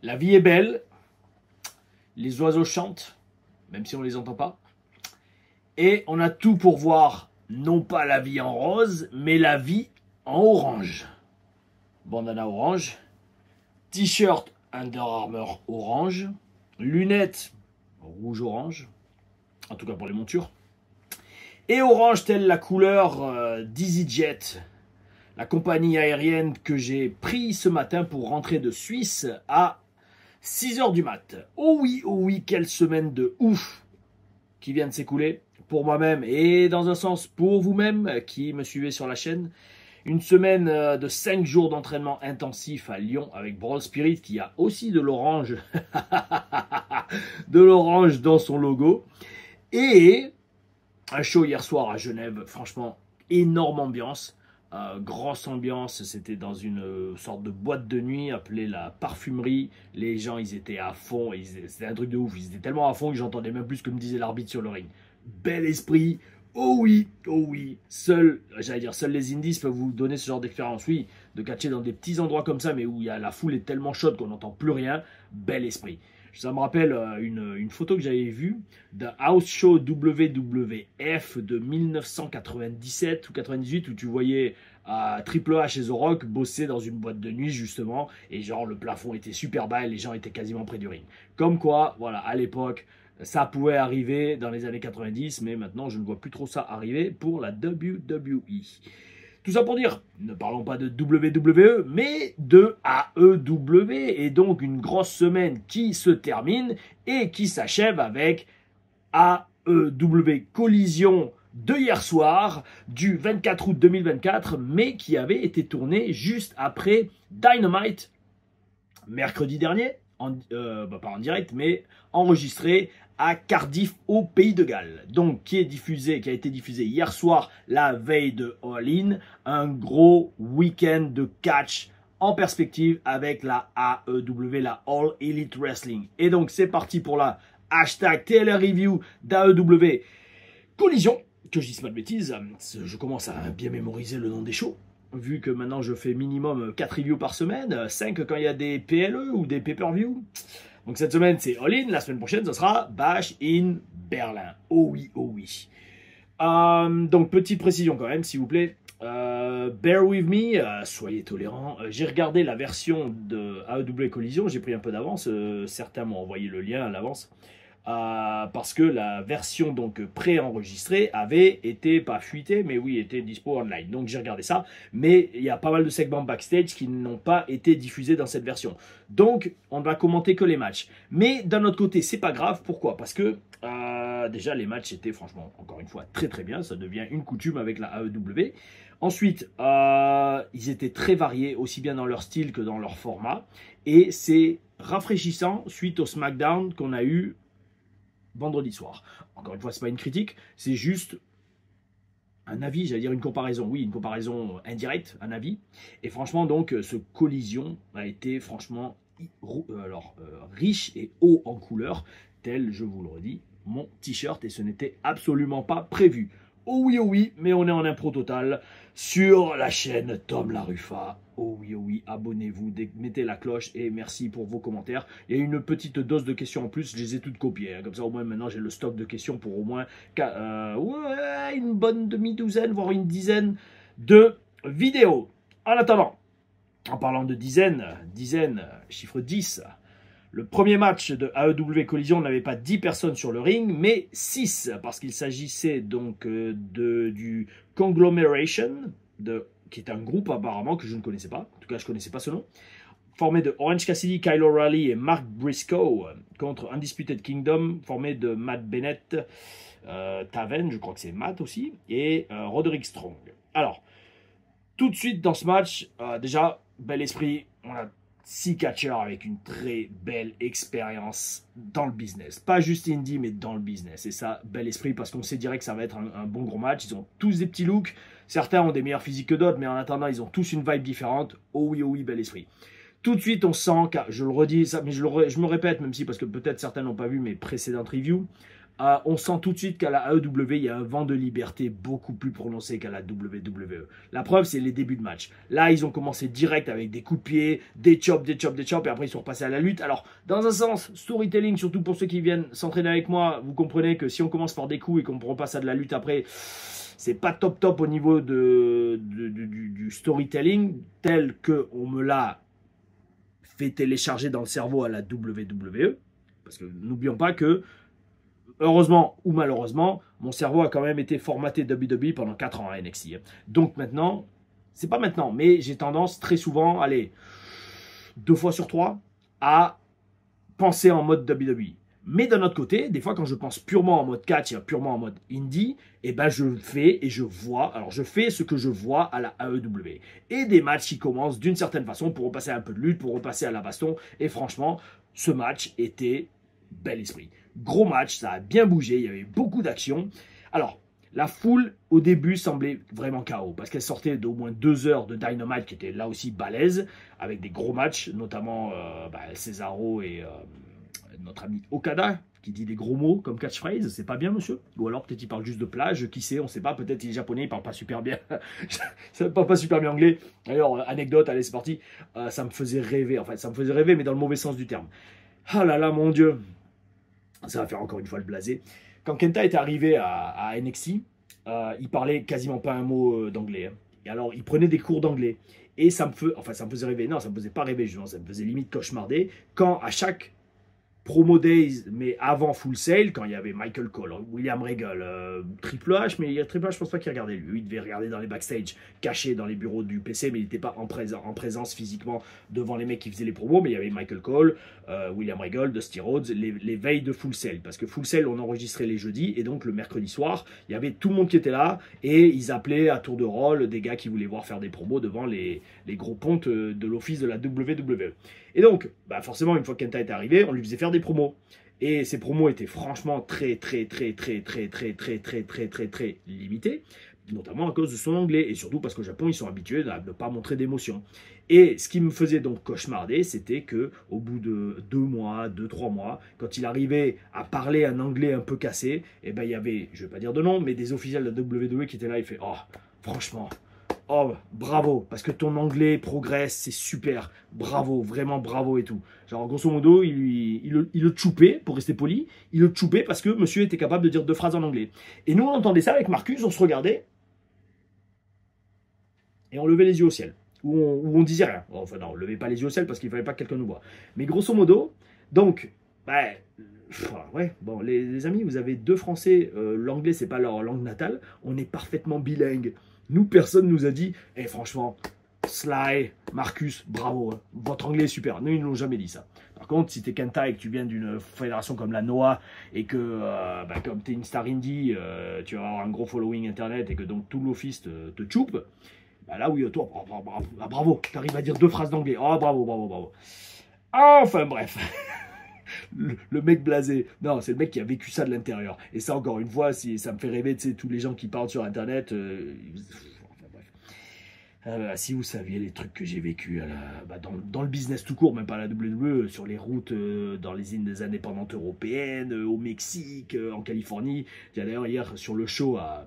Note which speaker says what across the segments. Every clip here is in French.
Speaker 1: La vie est belle, les oiseaux chantent, même si on ne les entend pas. Et on a tout pour voir, non pas la vie en rose, mais la vie en orange. Bandana orange, t-shirt Under Armour orange, lunettes rouge-orange, en tout cas pour les montures. Et orange telle la couleur d'EasyJet, la compagnie aérienne que j'ai pris ce matin pour rentrer de Suisse à 6 h du mat. Oh oui, quelle semaine de ouf qui vient de s'écouler pour moi-même et dans un sens pour vous-même qui me suivez sur la chaîne. Une semaine de 5 jours d'entraînement intensif à Lyon avec Brawl Spirit qui a aussi de l'orange dans son logo. Et un show hier soir à Genève, franchement, énorme ambiance. Grosse ambiance, c'était dans une sorte de boîte de nuit appelée la parfumerie. Les gens, ils étaient à fond, c'était un truc de ouf, ils étaient tellement à fond que j'entendais même plus ce que me disait l'arbitre sur le ring. Bel esprit, oh oui, seuls les indies peuvent vous donner ce genre d'expérience, oui, de catcher dans des petits endroits comme ça, mais où la foule est tellement chaude qu'on n'entend plus rien, bel esprit. Ça me rappelle une photo que j'avais vue d'un house show WWF de 1997 ou 98 où tu voyais Triple H et The Rock bosser dans une boîte de nuit justement et genre le plafond était super bas et les gens étaient quasiment près du ring. Comme quoi, voilà, à l'époque, ça pouvait arriver dans les années 90, mais maintenant je ne vois plus trop ça arriver pour la WWE. Tout ça pour dire, ne parlons pas de WWE, mais de AEW, et donc une grosse semaine qui se termine et qui s'achève avec AEW Collision de hier soir, du 24 août 2024, mais qui avait été tourné juste après Dynamite, mercredi dernier, pas en direct, mais enregistré à Cardiff au Pays de Galles. Donc qui a été diffusé hier soir, la veille de All In, un gros week-end de catch en perspective avec la AEW, la All Elite Wrestling. Et donc c'est parti pour la hashtag télé-review d'AEW Collision, que je dise pas de bêtises, je commence à bien mémoriser le nom des shows. Vu que maintenant je fais minimum 4 reviews par semaine, 5 quand il y a des PLE ou des pay-per-view. Donc cette semaine c'est All In, la semaine prochaine ce sera Bash in Berlin. Oh oui. Donc petite précision quand même s'il vous plaît. Bear with me, soyez tolérants. J'ai regardé la version de AEW Collision, j'ai pris un peu d'avance, certains m'ont envoyé le lien à l'avance. Parce que la version donc préenregistrée avait été, pas fuitée, mais oui, était dispo online. Donc j'ai regardé ça, mais il y a pas mal de segments backstage qui n'ont pas été diffusés dans cette version. Donc on ne va commenter que les matchs. Mais d'un autre côté, c'est pas grave. Pourquoi? Parce que déjà les matchs étaient franchement, encore une fois, très bien. Ça devient une coutume avec la AEW. Ensuite, ils étaient très variés, aussi bien dans leur style que dans leur format. Et c'est rafraîchissant suite au SmackDown qu'on a eu vendredi soir. Encore une fois, c'est pas une critique, c'est juste un avis, j'allais dire une comparaison. Oui, une comparaison indirecte, un avis. Et franchement, donc, ce collision a été franchement riche et haut en couleur, tel, je vous le redis, mon t-shirt, et ce n'était absolument pas prévu. Oh oui, mais on est en impro total sur la chaîne Tom Laruffa. Oh oui, abonnez-vous, mettez la cloche et merci pour vos commentaires. Il y a une petite dose de questions en plus, je les ai toutes copiées. Hein. Comme ça, au moins, maintenant, j'ai le stock de questions pour au moins une bonne demi-douzaine, voire une dizaine de vidéos. En attendant, en parlant de dizaines, chiffre 10, le premier match de AEW Collision n'avait pas 10 personnes sur le ring, mais 6, parce qu'il s'agissait donc du Conglomeration, qui est un groupe apparemment que je ne connaissais pas, en tout cas je ne connaissais pas ce nom, formé de Orange Cassidy, Kyle O'Reilly et Mark Briscoe, contre Undisputed Kingdom, formé de Matt Bennett, Taven, je crois que c'est Matt aussi, et Roderick Strong. Alors, tout de suite dans ce match, déjà, bel esprit, on a 6 catcheurs avec une très belle expérience dans le business. Pas juste indie, mais dans le business. Et ça, bel esprit, parce qu'on sait direct que ça va être un bon gros match. Ils ont tous des petits looks. Certains ont des meilleurs physiques que d'autres, mais en attendant, ils ont tous une vibe différente. Oh oui, bel esprit. Tout de suite, on sent, je le redis, ça, mais je me répète, même si, parce que peut-être certains n'ont pas vu mes précédentes reviews, on sent tout de suite qu'à la AEW, il y a un vent de liberté beaucoup plus prononcé qu'à la WWE. La preuve, c'est les débuts de match. Là, ils ont commencé direct avec des coups de pied, des chops, et après ils sont repassés à la lutte. Alors, dans un sens, storytelling, surtout pour ceux qui viennent s'entraîner avec moi, vous comprenez que si on commence par des coups et qu'on repasse à de la lutte après, c'est pas top au niveau du storytelling tel qu'on me l'a fait télécharger dans le cerveau à la WWE. Parce que n'oublions pas que heureusement ou malheureusement, mon cerveau a quand même été formaté WWE pendant 4 ans à NXT. Donc maintenant, c'est pas maintenant, mais j'ai tendance très souvent, allez, 2 fois sur 3, à penser en mode WWE. Mais d'un autre côté, des fois quand je pense purement en mode catch et purement en mode indie, eh ben je fais et je vois, alors je fais ce que je vois à la AEW. Et des matchs qui commencent d'une certaine façon pour repasser un peu de lutte, pour repasser à la baston. Et franchement, ce match était bel esprit. Gros match, ça a bien bougé, il y avait beaucoup d'action. Alors, la foule, au début, semblait vraiment KO, parce qu'elle sortait d'au moins 2 heures de Dynamite, qui était là aussi balèze, avec des gros matchs, notamment Cesaro et notre ami Okada, qui dit des gros mots comme catchphrase. C'est pas bien, monsieur? Ou alors, peut-être il parle juste de plage, qui sait, on sait pas, peut-être il est japonais, il parle pas super bien. Ça parle pas super bien anglais. D'ailleurs, anecdote, allez, c'est parti. Ça me faisait rêver, en fait, ça me faisait rêver, mais dans le mauvais sens du terme. Ah là là, mon Dieu. Ça va faire encore une fois le blasé. Quand Kenta est arrivé à NXT, il parlait quasiment pas un mot d'anglais. Hein. Et alors, il prenait des cours d'anglais. Et ça me faisait rêver. Non, ça me faisait pas rêver, justement. Ça me faisait limite cauchemarder. Quand, à chaque Promo Days, mais avant Full Sail, quand il y avait Michael Cole, William Regal, Triple H, mais Triple H, je pense pas qu'il regardait lui. Il devait regarder dans les backstage, caché dans les bureaux du PC, mais il n'était pas en présence physiquement devant les mecs qui faisaient les promos. Mais il y avait Michael Cole, William Regal, Dusty Rhodes, les veilles de Full Sail. Parce que Full Sail, on enregistrait les jeudis, et donc le mercredi soir, il y avait tout le monde qui était là, et ils appelaient à tour de rôle des gars qui voulaient voir faire des promos devant les gros pontes de l'office de la WWE. Et donc, forcément, une fois que Kenta était arrivé, on lui faisait faire des promos. Et ces promos étaient franchement très limités, notamment à cause de son anglais. Et surtout parce qu'au Japon, ils sont habitués à ne pas montrer d'émotion. Et ce qui me faisait donc cauchemarder, c'était que au bout de 2 mois, 2-3 mois, quand il arrivait à parler un anglais un peu cassé, il y avait, je ne vais pas dire de nom, mais des officiels de la WWE qui étaient là, il fait « Oh, franchement ». Oh, bravo, parce que ton anglais progresse, c'est super, bravo, vraiment bravo et tout. Genre, grosso modo, il le choupait, pour rester poli, il le choupait parce que monsieur était capable de dire 2 phrases en anglais. Et nous, on entendait ça avec Marcus, on se regardait, et on levait les yeux au ciel, ou on disait rien. Enfin non, on levait pas les yeux au ciel parce qu'il fallait pas que quelqu'un nous voie. Mais grosso modo, donc, ouais, bon, les amis, vous avez 2 Français, l'anglais, c'est pas leur langue natale, on est parfaitement bilingue. Nous, personne nous a dit, franchement, Sly, Marcus, bravo, hein, votre anglais est super. Nous, ils ne l'ont jamais dit ça. Par contre, si tu es Kenta et que tu viens d'une fédération comme la NOAH et que, comme tu es une star indie, tu vas avoir un gros following internet et que donc tout l'office te choupe, là oui, toi, bravo, tu arrives à dire 2 phrases d'anglais. Oh, bravo. Enfin, bref. Le mec blasé. Non, c'est le mec qui a vécu ça de l'intérieur. Et ça, encore une fois, ça me fait rêver, tu sais, tous les gens qui parlent sur Internet. Enfin, bref. Si vous saviez les trucs que j'ai vécu dans le business tout court, même pas à la WWE, sur les routes, dans les îles des indépendantes européennes, au Mexique, en Californie. D'ailleurs, hier, sur le show à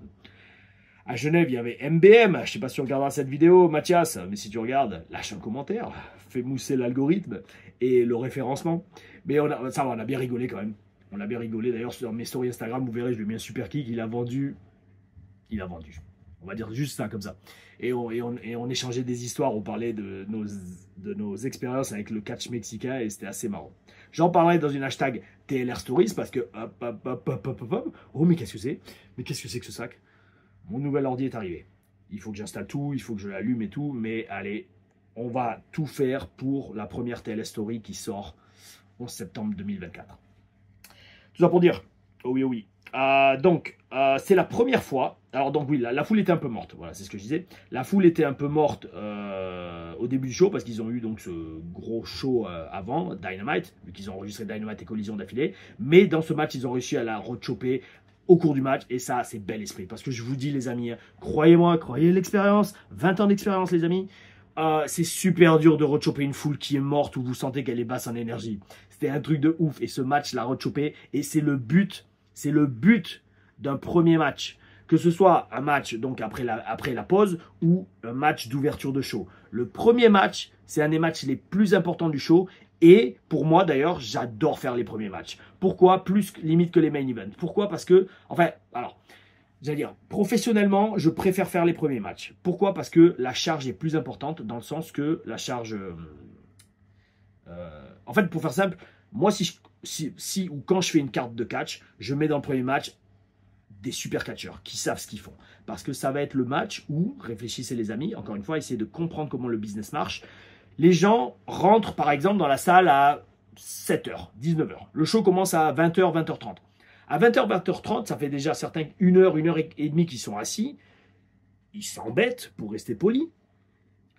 Speaker 1: Genève, il y avait MBM. Je sais pas si tu regarderas cette vidéo, Mathias, mais si tu regardes, lâche un commentaire, fais mousser l'algorithme et le référencement. Mais on a bien rigolé quand même. On a bien rigolé. D'ailleurs, sur mes stories Instagram, vous verrez, je lui ai mis un super kick. Il a vendu. On va dire juste ça, comme ça. Et on échangeait des histoires. On parlait de nos expériences avec le catch mexicain et c'était assez marrant. J'en parlerai dans une hashtag TLR Stories parce que. Oh, mais qu'est-ce que c'est? Mais qu'est-ce que c'est que ce sac? Mon nouvel ordi est arrivé. Il faut que j'installe tout, il faut que je l'allume et tout. Mais allez, on va tout faire pour la première TLR Story qui sort 11 septembre 2024. Tout ça pour dire, oh oui. C'est la première fois. Alors donc oui, la foule était un peu morte. Voilà, c'est ce que je disais. La foule était un peu morte au début du show parce qu'ils ont eu donc ce gros show avant Dynamite, vu qu'ils ont enregistré Dynamite et Collision d'affilée. Mais dans ce match, ils ont réussi à la rechoper au cours du match, et ça, c'est bel esprit. Parce que je vous dis, les amis, croyez-moi, croyez l'expérience, 20 ans d'expérience, les amis, c'est super dur de rechoper une foule qui est morte où vous sentez qu'elle est basse en énergie. C'était un truc de ouf, et ce match l'a rechopé, et c'est le but C'est le but d'un premier match. Que ce soit un match donc après la pause ou un match d'ouverture de show. Le premier match, c'est un des matchs les plus importants du show. Et pour moi d'ailleurs, j'adore faire les premiers matchs. Pourquoi? Plus limite que les main events. Pourquoi? Parce que, enfin, alors, j'allais dire, professionnellement, je préfère faire les premiers matchs. Pourquoi? Parce que la charge est plus importante dans le sens que la charge... en fait, pour faire simple, moi, si ou quand je fais une carte de catch, je mets dans le premier match des super catcheurs qui savent ce qu'ils font. Parce que ça va être le match où, réfléchissez les amis, encore une fois, essayez de comprendre comment le business marche. Les gens rentrent par exemple dans la salle à 7h, 19h. Le show commence à 20h, 20h30. À 20h, 20h30, ça fait déjà certains 1 heure et demie qui sont assis. Ils s'embêtent pour rester polis.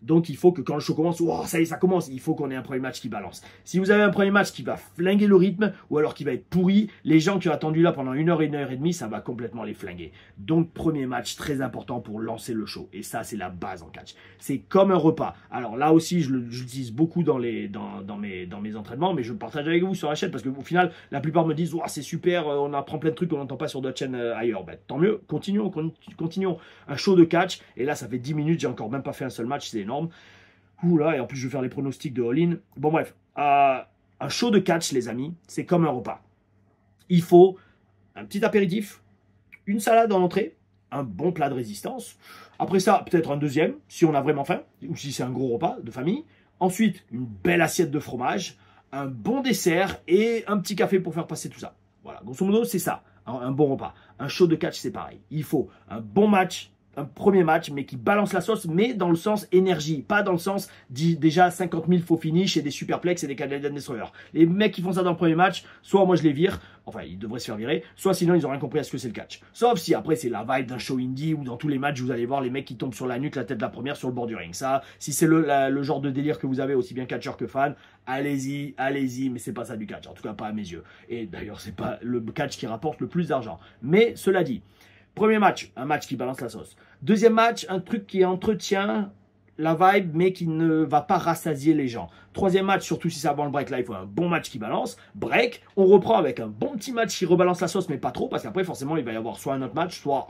Speaker 1: Donc il faut que quand le show commence, oh, ça y est, ça commence, il faut qu'on ait un premier match qui balance. Si vous avez un premier match qui va flinguer le rythme, ou alors qui va être pourri, les gens qui ont attendu là pendant 1 heure et demie, ça va complètement les flinguer. Donc premier match très important pour lancer le show. Et ça, c'est la base en catch. C'est comme un repas. Alors là aussi, je l'utilise beaucoup dans mes entraînements, mais je le partage avec vous sur la chaîne, parce qu'au final, la plupart me disent, oh, c'est super, on apprend plein de trucs qu'on n'entend pas sur d'autres chaînes ailleurs. Ben, tant mieux, continuons. Un show de catch, et là, ça fait 10 minutes, j'ai encore même pas fait un seul match, c'est énorme. Oula, et en plus je vais faire les pronostics de all-in. Bon bref, un show de catch les amis, c'est comme un repas. Il faut un petit apéritif, une salade en entrée, un bon plat de résistance. Après ça, peut-être un deuxième, si on a vraiment faim, ou si c'est un gros repas de famille. Ensuite, une belle assiette de fromage, un bon dessert et un petit café pour faire passer tout ça. Voilà, grosso modo, c'est ça, un bon repas. Un show de catch, c'est pareil. Il faut un bon match, un premier match, mais qui balance la sauce, mais dans le sens énergie, pas dans le sens déjà 50 000 faux finish et des superplex et des Canadian Destroyers. Les mecs qui font ça dans le premier match, soit moi je les vire, enfin ils devraient se faire virer, soit sinon ils n'ont rien compris à ce que c'est le catch. Sauf si après c'est la vibe d'un show indie où dans tous les matchs vous allez voir les mecs qui tombent sur la nuque, la tête de la première sur le bord du ring. Ça, si c'est le genre de délire que vous avez aussi bien catcheur que fan, allez-y, mais c'est pas ça du catch, en tout cas pas à mes yeux. Et d'ailleurs c'est pas le catch qui rapporte le plus d'argent. Mais cela dit, premier match, un match qui balance la sauce. Deuxième match, un truc qui entretient la vibe, mais qui ne va pas rassasier les gens. Troisième match, surtout si c'est avant le break, là, il faut un bon match qui balance. Break, on reprend avec un bon petit match qui rebalance la sauce, mais pas trop, parce qu'après, forcément, il va y avoir soit un autre match, soit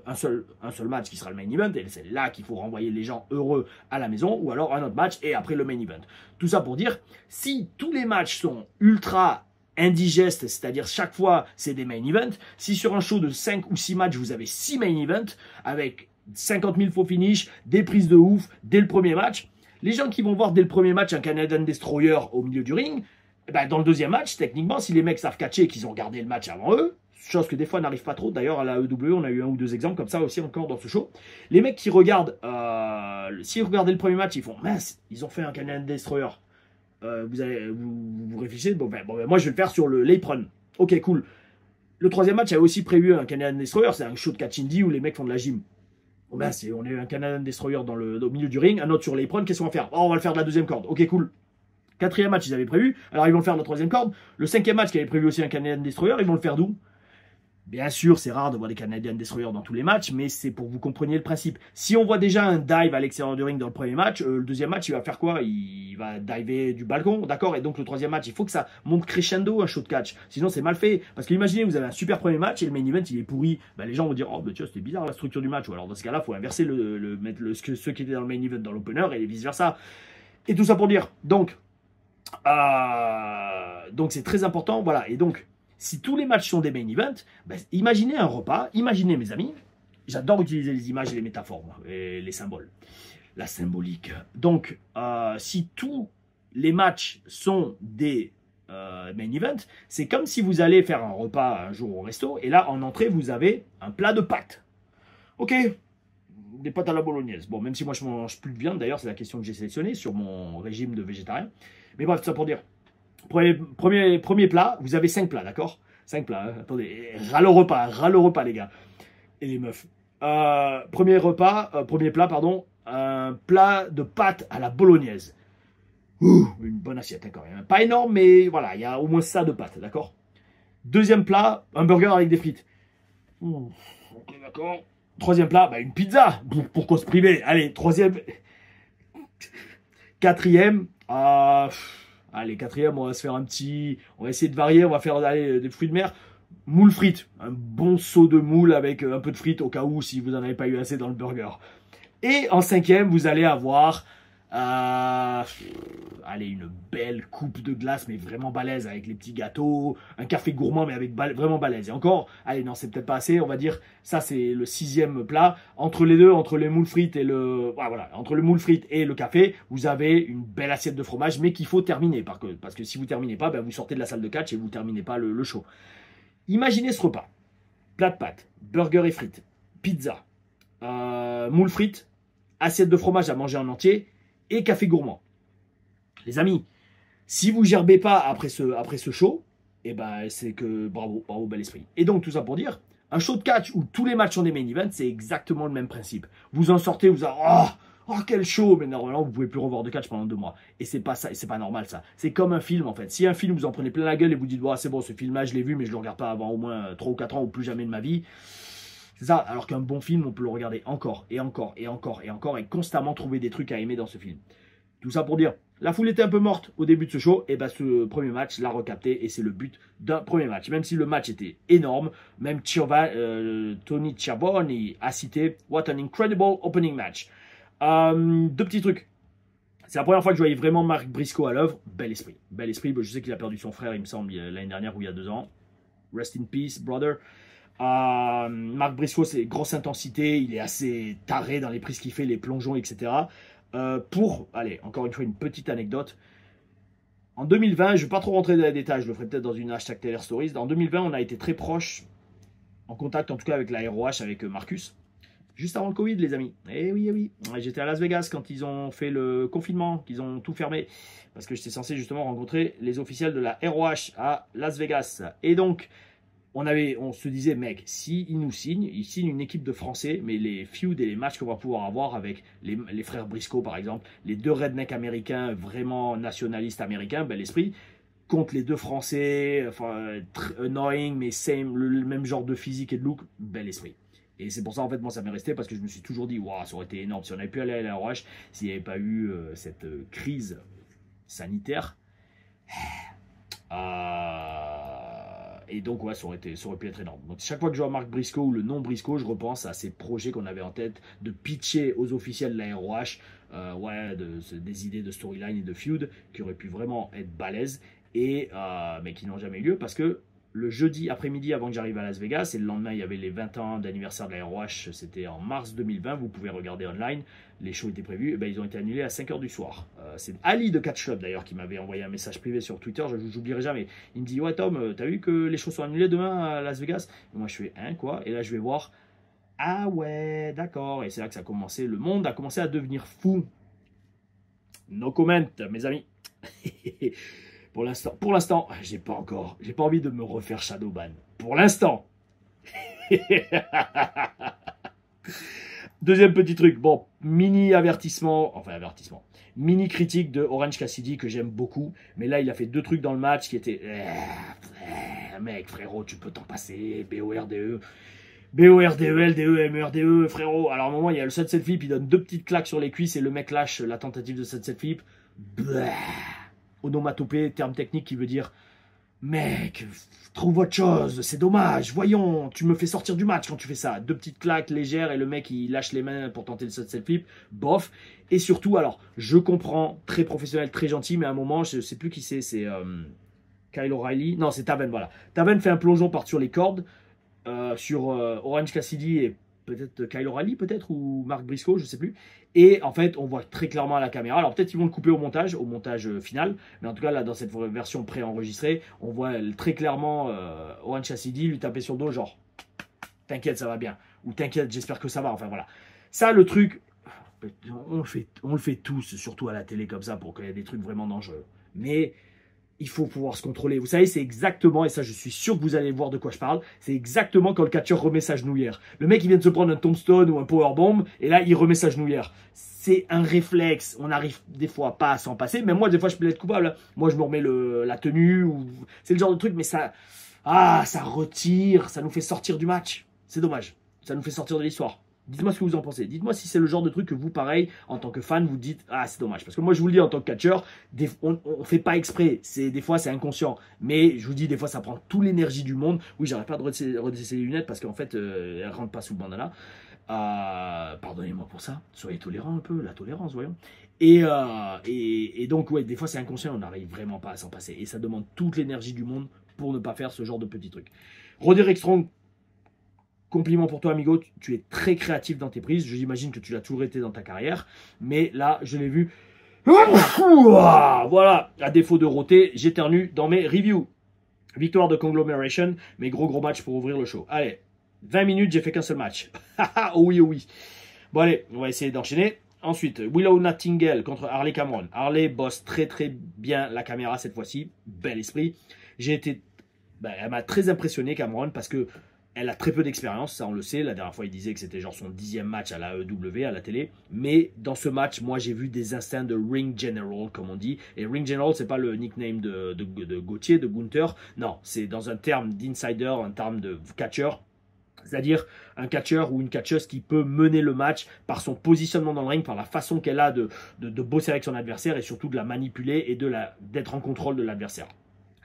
Speaker 1: un seul match qui sera le main event, et c'est là qu'il faut renvoyer les gens heureux à la maison, ou alors un autre match, et après le main event. Tout ça pour dire, si tous les matchs sont ultra indigeste, c'est-à-dire chaque fois c'est des main events. Si sur un show de 5 ou 6 matchs, vous avez 6 main events avec 50 000 faux finish, des prises de ouf dès le premier match, les gens qui vont voir dès le premier match un Canadian Destroyer au milieu du ring, ben dans le deuxième match, techniquement, si les mecs savent catcher et qu'ils ont regardé le match avant eux, chose que des fois n'arrive pas trop, d'ailleurs à la EW on a eu 1 ou 2 exemples comme ça aussi encore dans ce show, les mecs qui regardent, s'ils regardaient le premier match, ils font mince, ils ont fait un Canadian Destroyer. Vous réfléchissez, bon, moi je vais le faire sur l'apron. Ok, cool. Le troisième match avait aussi prévu un Canadian Destroyer, c'est un show de catch indie où les mecs font de la gym. Bon, ben, on a eu un Canadian Destroyer au milieu du ring, un autre sur l'apron, qu'est-ce qu'on va faire? Oh, on va le faire de la deuxième corde. Ok, cool. Quatrième match, ils avaient prévu, alors ils vont le faire de la troisième corde. Le cinquième match qui avait prévu aussi un Canadian Destroyer, ils vont le faire d'où? Bien sûr, c'est rare de voir des Canadian Destroyers dans tous les matchs, mais c'est pour que vous compreniez le principe. Si on voit déjà un dive à l'extérieur du ring dans le premier match, le deuxième match, il va faire quoi? Il va diver du balcon, d'accord? Et donc le troisième match, il faut que ça monte crescendo, un show de catch. Sinon, c'est mal fait. Parce que imaginez, vous avez un super premier match et le main event, il est pourri. Ben, les gens vont dire, oh, ben, tu vois, c'était bizarre la structure du match. Ou alors, dans ce cas-là, il faut inverser mettre ceux qui étaient dans le main event dans l'opener et vice-versa. Et tout ça pour dire, donc c'est très important, voilà. Et donc, si tous les matchs sont des main events, ben, imaginez un repas, imaginez mes amis, j'adore utiliser les images et les métaphores, et les symboles, la symbolique. Donc, si tous les matchs sont des main events, c'est comme si vous allez faire un repas un jour au resto, et là, en entrée, vous avez un plat de pâtes. Ok, des pâtes à la bolognaise. Bon, même si moi, je ne mange plus de viande, d'ailleurs, c'est la question que j'ai sélectionnée sur mon régime de végétarien. Mais bref, tout ça pour dire, premier plat, vous avez 5 plats, d'accord? 5 plats, hein. Attendez, râle au repas, les gars. Et les meufs. Premier plat, pardon, un plat de pâtes à la bolognaise. Ouh, une bonne assiette, hein, quand même. Pas énorme, mais voilà, il y a au moins ça de pâtes, d'accord? Deuxième plat, un burger avec des frites. Ouh, ok, d'accord. Troisième plat, bah, une pizza. Pourquoi se priver? Allez, troisième. Quatrième, allez, quatrième, on va se faire un petit... On va essayer de varier, on va faire des fruits de mer. moule frites, un bon seau de moule avec un peu de frites au cas où si vous n'en avez pas eu assez dans le burger. Et en cinquième, vous allez avoir allez, une belle coupe de glace, mais vraiment balèze, avec les petits gâteaux, un café gourmand, mais avec vraiment balèze. Et encore, allez, non, c'est peut-être pas assez, on va dire, ça c'est le 6e plat. Entre les deux, entre les moules frites et voilà, entre le moule frites et le café, vous avez une belle assiette de fromage, mais qu'il faut terminer, parce que si vous terminez pas, ben, vous sortez de la salle de catch et vous terminez pas le show. Imaginez ce repas. Plat de pâtes, burger et frites, pizza, moule frites, assiette de fromage à manger en entier et café gourmand. Les amis, si vous gerbez pas après ce show, eh ben c'est que bravo, bel esprit. Et donc tout ça pour dire, un show de catch où tous les matchs sont des main events, c'est exactement le même principe. Vous en sortez, vous avez oh quel show, mais normalement vous pouvez plus revoir de catch pendant 2 mois. Et c'est pas ça, et c'est pas normal ça. C'est comme un film en fait. Si un film vous en prenez plein la gueule et vous dites c'est bon, ce film-là je l'ai vu, mais je le regarde pas avant au moins 3 ou 4 ans ou plus jamais de ma vie. C'est ça, alors qu'un bon film, on peut le regarder encore et encore et encore et encore et constamment trouver des trucs à aimer dans ce film. Tout ça pour dire, la foule était un peu morte au début de ce show, et ce premier match l'a recapté et c'est le but d'un premier match. Même si le match était énorme, même Tony Schiavone a cité « What an incredible opening match ». 2 petits trucs. C'est la première fois que je voyais vraiment Mark Briscoe à l'œuvre. Bel esprit. Bel esprit. Je sais qu'il a perdu son frère, il me semble, l'année dernière ou il y a 2 ans. Rest in peace, brother. Mark Briscoe, c'est grosse intensité, il est assez taré dans les prises qu'il fait, les plongeons, etc. Allez, encore une fois, une petite anecdote. En 2020, je ne vais pas trop rentrer dans les détails, je le ferai peut-être dans une hashtag Taylor Stories. En 2020, on a été très proche, en contact en tout cas avec la ROH, avec Marcus. Juste avant le Covid, les amis. Eh oui, eh oui. J'étais à Las Vegas quand ils ont fait le confinement, qu'ils ont tout fermé. Parce que j'étais censé justement rencontrer les officiels de la ROH à Las Vegas. Et donc, on se disait, mec, s'ils nous signent, ils signent une équipe de Français, mais les feuds et les matchs qu'on va pouvoir avoir avec les frères Briscoe, par exemple, les 2 rednecks américains, vraiment nationalistes américains, bel esprit, contre les 2 Français, enfin, annoying, mais le même genre de physique et de look, bel esprit. Et c'est pour ça, en fait, moi, ça m'est resté, parce que je me suis toujours dit, waouh, ça aurait été énorme si on avait pu aller à la ROH, s'il n'y avait pas eu cette crise sanitaire. Et donc, ouais, ça aurait pu être énorme. Donc, chaque fois que je vois Mark Briscoe ou le nom Briscoe, je repense à ces projets qu'on avait en tête de pitcher aux officiels de la ROH, des idées de storyline et de feud qui auraient pu vraiment être balèzes, mais qui n'ont jamais eu lieu parce que le jeudi après-midi avant que j'arrive à Las Vegas, et le lendemain il y avait les 20 ans d'anniversaire de la ROH, c'était en mars 2020, vous pouvez regarder online, les shows étaient prévus, ils ont été annulés à 5 h du soir. C'est Ali de Catch Club d'ailleurs qui m'avait envoyé un message privé sur Twitter, je n'oublierai jamais. Il me dit, ouais Tom, t'as vu que les shows sont annulés demain à Las Vegas? Et moi je fais, hein quoi? Et là je vais voir, ah ouais, d'accord, et c'est là que ça a commencé, le monde a commencé à devenir fou. No comment, mes amis. Pour l'instant, j'ai pas envie de me refaire Shadowban. Pour l'instant. Deuxième petit truc, bon, mini avertissement, mini critique de Orange Cassidy que j'aime beaucoup, mais là il a fait 2 trucs dans le match qui étaient, mec, frérot, tu peux t'en passer, BORDE, LDE, MERDE, frérot. Alors à un moment il y a le sunset flip, il donne 2 petites claques sur les cuisses et le mec lâche la tentative de sunset flip. Onomatopée, terme technique qui veut dire mec, trouve autre chose, c'est dommage, voyons, tu me fais sortir du match quand tu fais ça. 2 petites claques légères et le mec il lâche les mains pour tenter le sunset flip, bof. Et surtout, alors, je comprends, très professionnel, très gentil, mais à un moment, je sais plus qui c'est Kyle O'Reilly, non c'est Taven, voilà. Taven fait un plongeon par-dessus les cordes sur Orange Cassidy et peut-être Kyle O'Reilly, peut-être, ou Mark Briscoe, je sais plus. Et en fait, on voit très clairement à la caméra. Alors peut-être qu'ils vont le couper au montage final. Mais en tout cas, là, dans cette version préenregistrée, on voit très clairement Orange Cassidy lui taper sur le dos, genre, t'inquiète, ça va bien. Ou t'inquiète, j'espère que ça va. Enfin voilà. Ça, le truc, on le fait tous, surtout à la télé comme ça, pour qu'il y ait des trucs vraiment dangereux. Mais il faut pouvoir se contrôler. Vous savez, c'est exactement, et ça je suis sûr que vous allez voir de quoi je parle, c'est exactement quand le catcheur remet sa genouillère. Le mec il vient de se prendre un tombstone ou un powerbomb, et là il remet sa genouillère. C'est un réflexe, on arrive des fois pas à s'en passer, même moi des fois je peux être coupable. Moi je me remets la tenue, ou c'est le genre de truc, mais ça retire, ça nous fait sortir du match. C'est dommage, ça nous fait sortir de l'histoire. Dites-moi ce que vous en pensez. Dites-moi si c'est le genre de truc que vous, pareil, en tant que fan, vous dites « Ah, c'est dommage ». Parce que moi, je vous le dis, en tant que catcheur, on ne fait pas exprès. Des fois, c'est inconscient. Mais je vous dis, des fois, ça prend toute l'énergie du monde. Oui, j'arrête pas de redresser les lunettes parce qu'en fait, elles ne rentrent pas sous le bandana. Pardonnez-moi pour ça. Soyez tolérants un peu. La tolérance, voyons. Et donc, ouais, des fois, c'est inconscient. On n'arrive vraiment pas à s'en passer. Et ça demande toute l'énergie du monde pour ne pas faire ce genre de petits trucs. Roderick Strong, compliment pour toi, amigo. Tu es très créatif dans tes prises. J'imagine que tu l'as toujours été dans ta carrière. Mais là, je l'ai vu. Voilà. À défaut de roter, j'éternue dans mes reviews. Victoire de Conglomeration. Mais gros match pour ouvrir le show. Allez, 20 minutes, j'ai fait qu'un seul match. Oh oui, oh oui. Bon, allez, on va essayer d'enchaîner. Ensuite, Willow Nightingale contre Harley Cameron. Harley bosse très bien la caméra cette fois-ci. Bel esprit. Elle m'a très impressionné, Cameron, parce que elle a très peu d'expérience, ça on le sait. La dernière fois, il disait que c'était genre son 10e match à la EW, à la télé. Mais dans ce match, moi, j'ai vu des instincts de Ring General, comme on dit. Et Ring General, c'est pas le nickname de Gauthier, de Gunther. Non, c'est dans un terme d'insider, un terme de catcher. C'est-à-dire un catcheur ou une catcheuse qui peut mener le match par son positionnement dans le ring, par la façon qu'elle a de bosser avec son adversaire et surtout de la manipuler et d'être en contrôle de l'adversaire.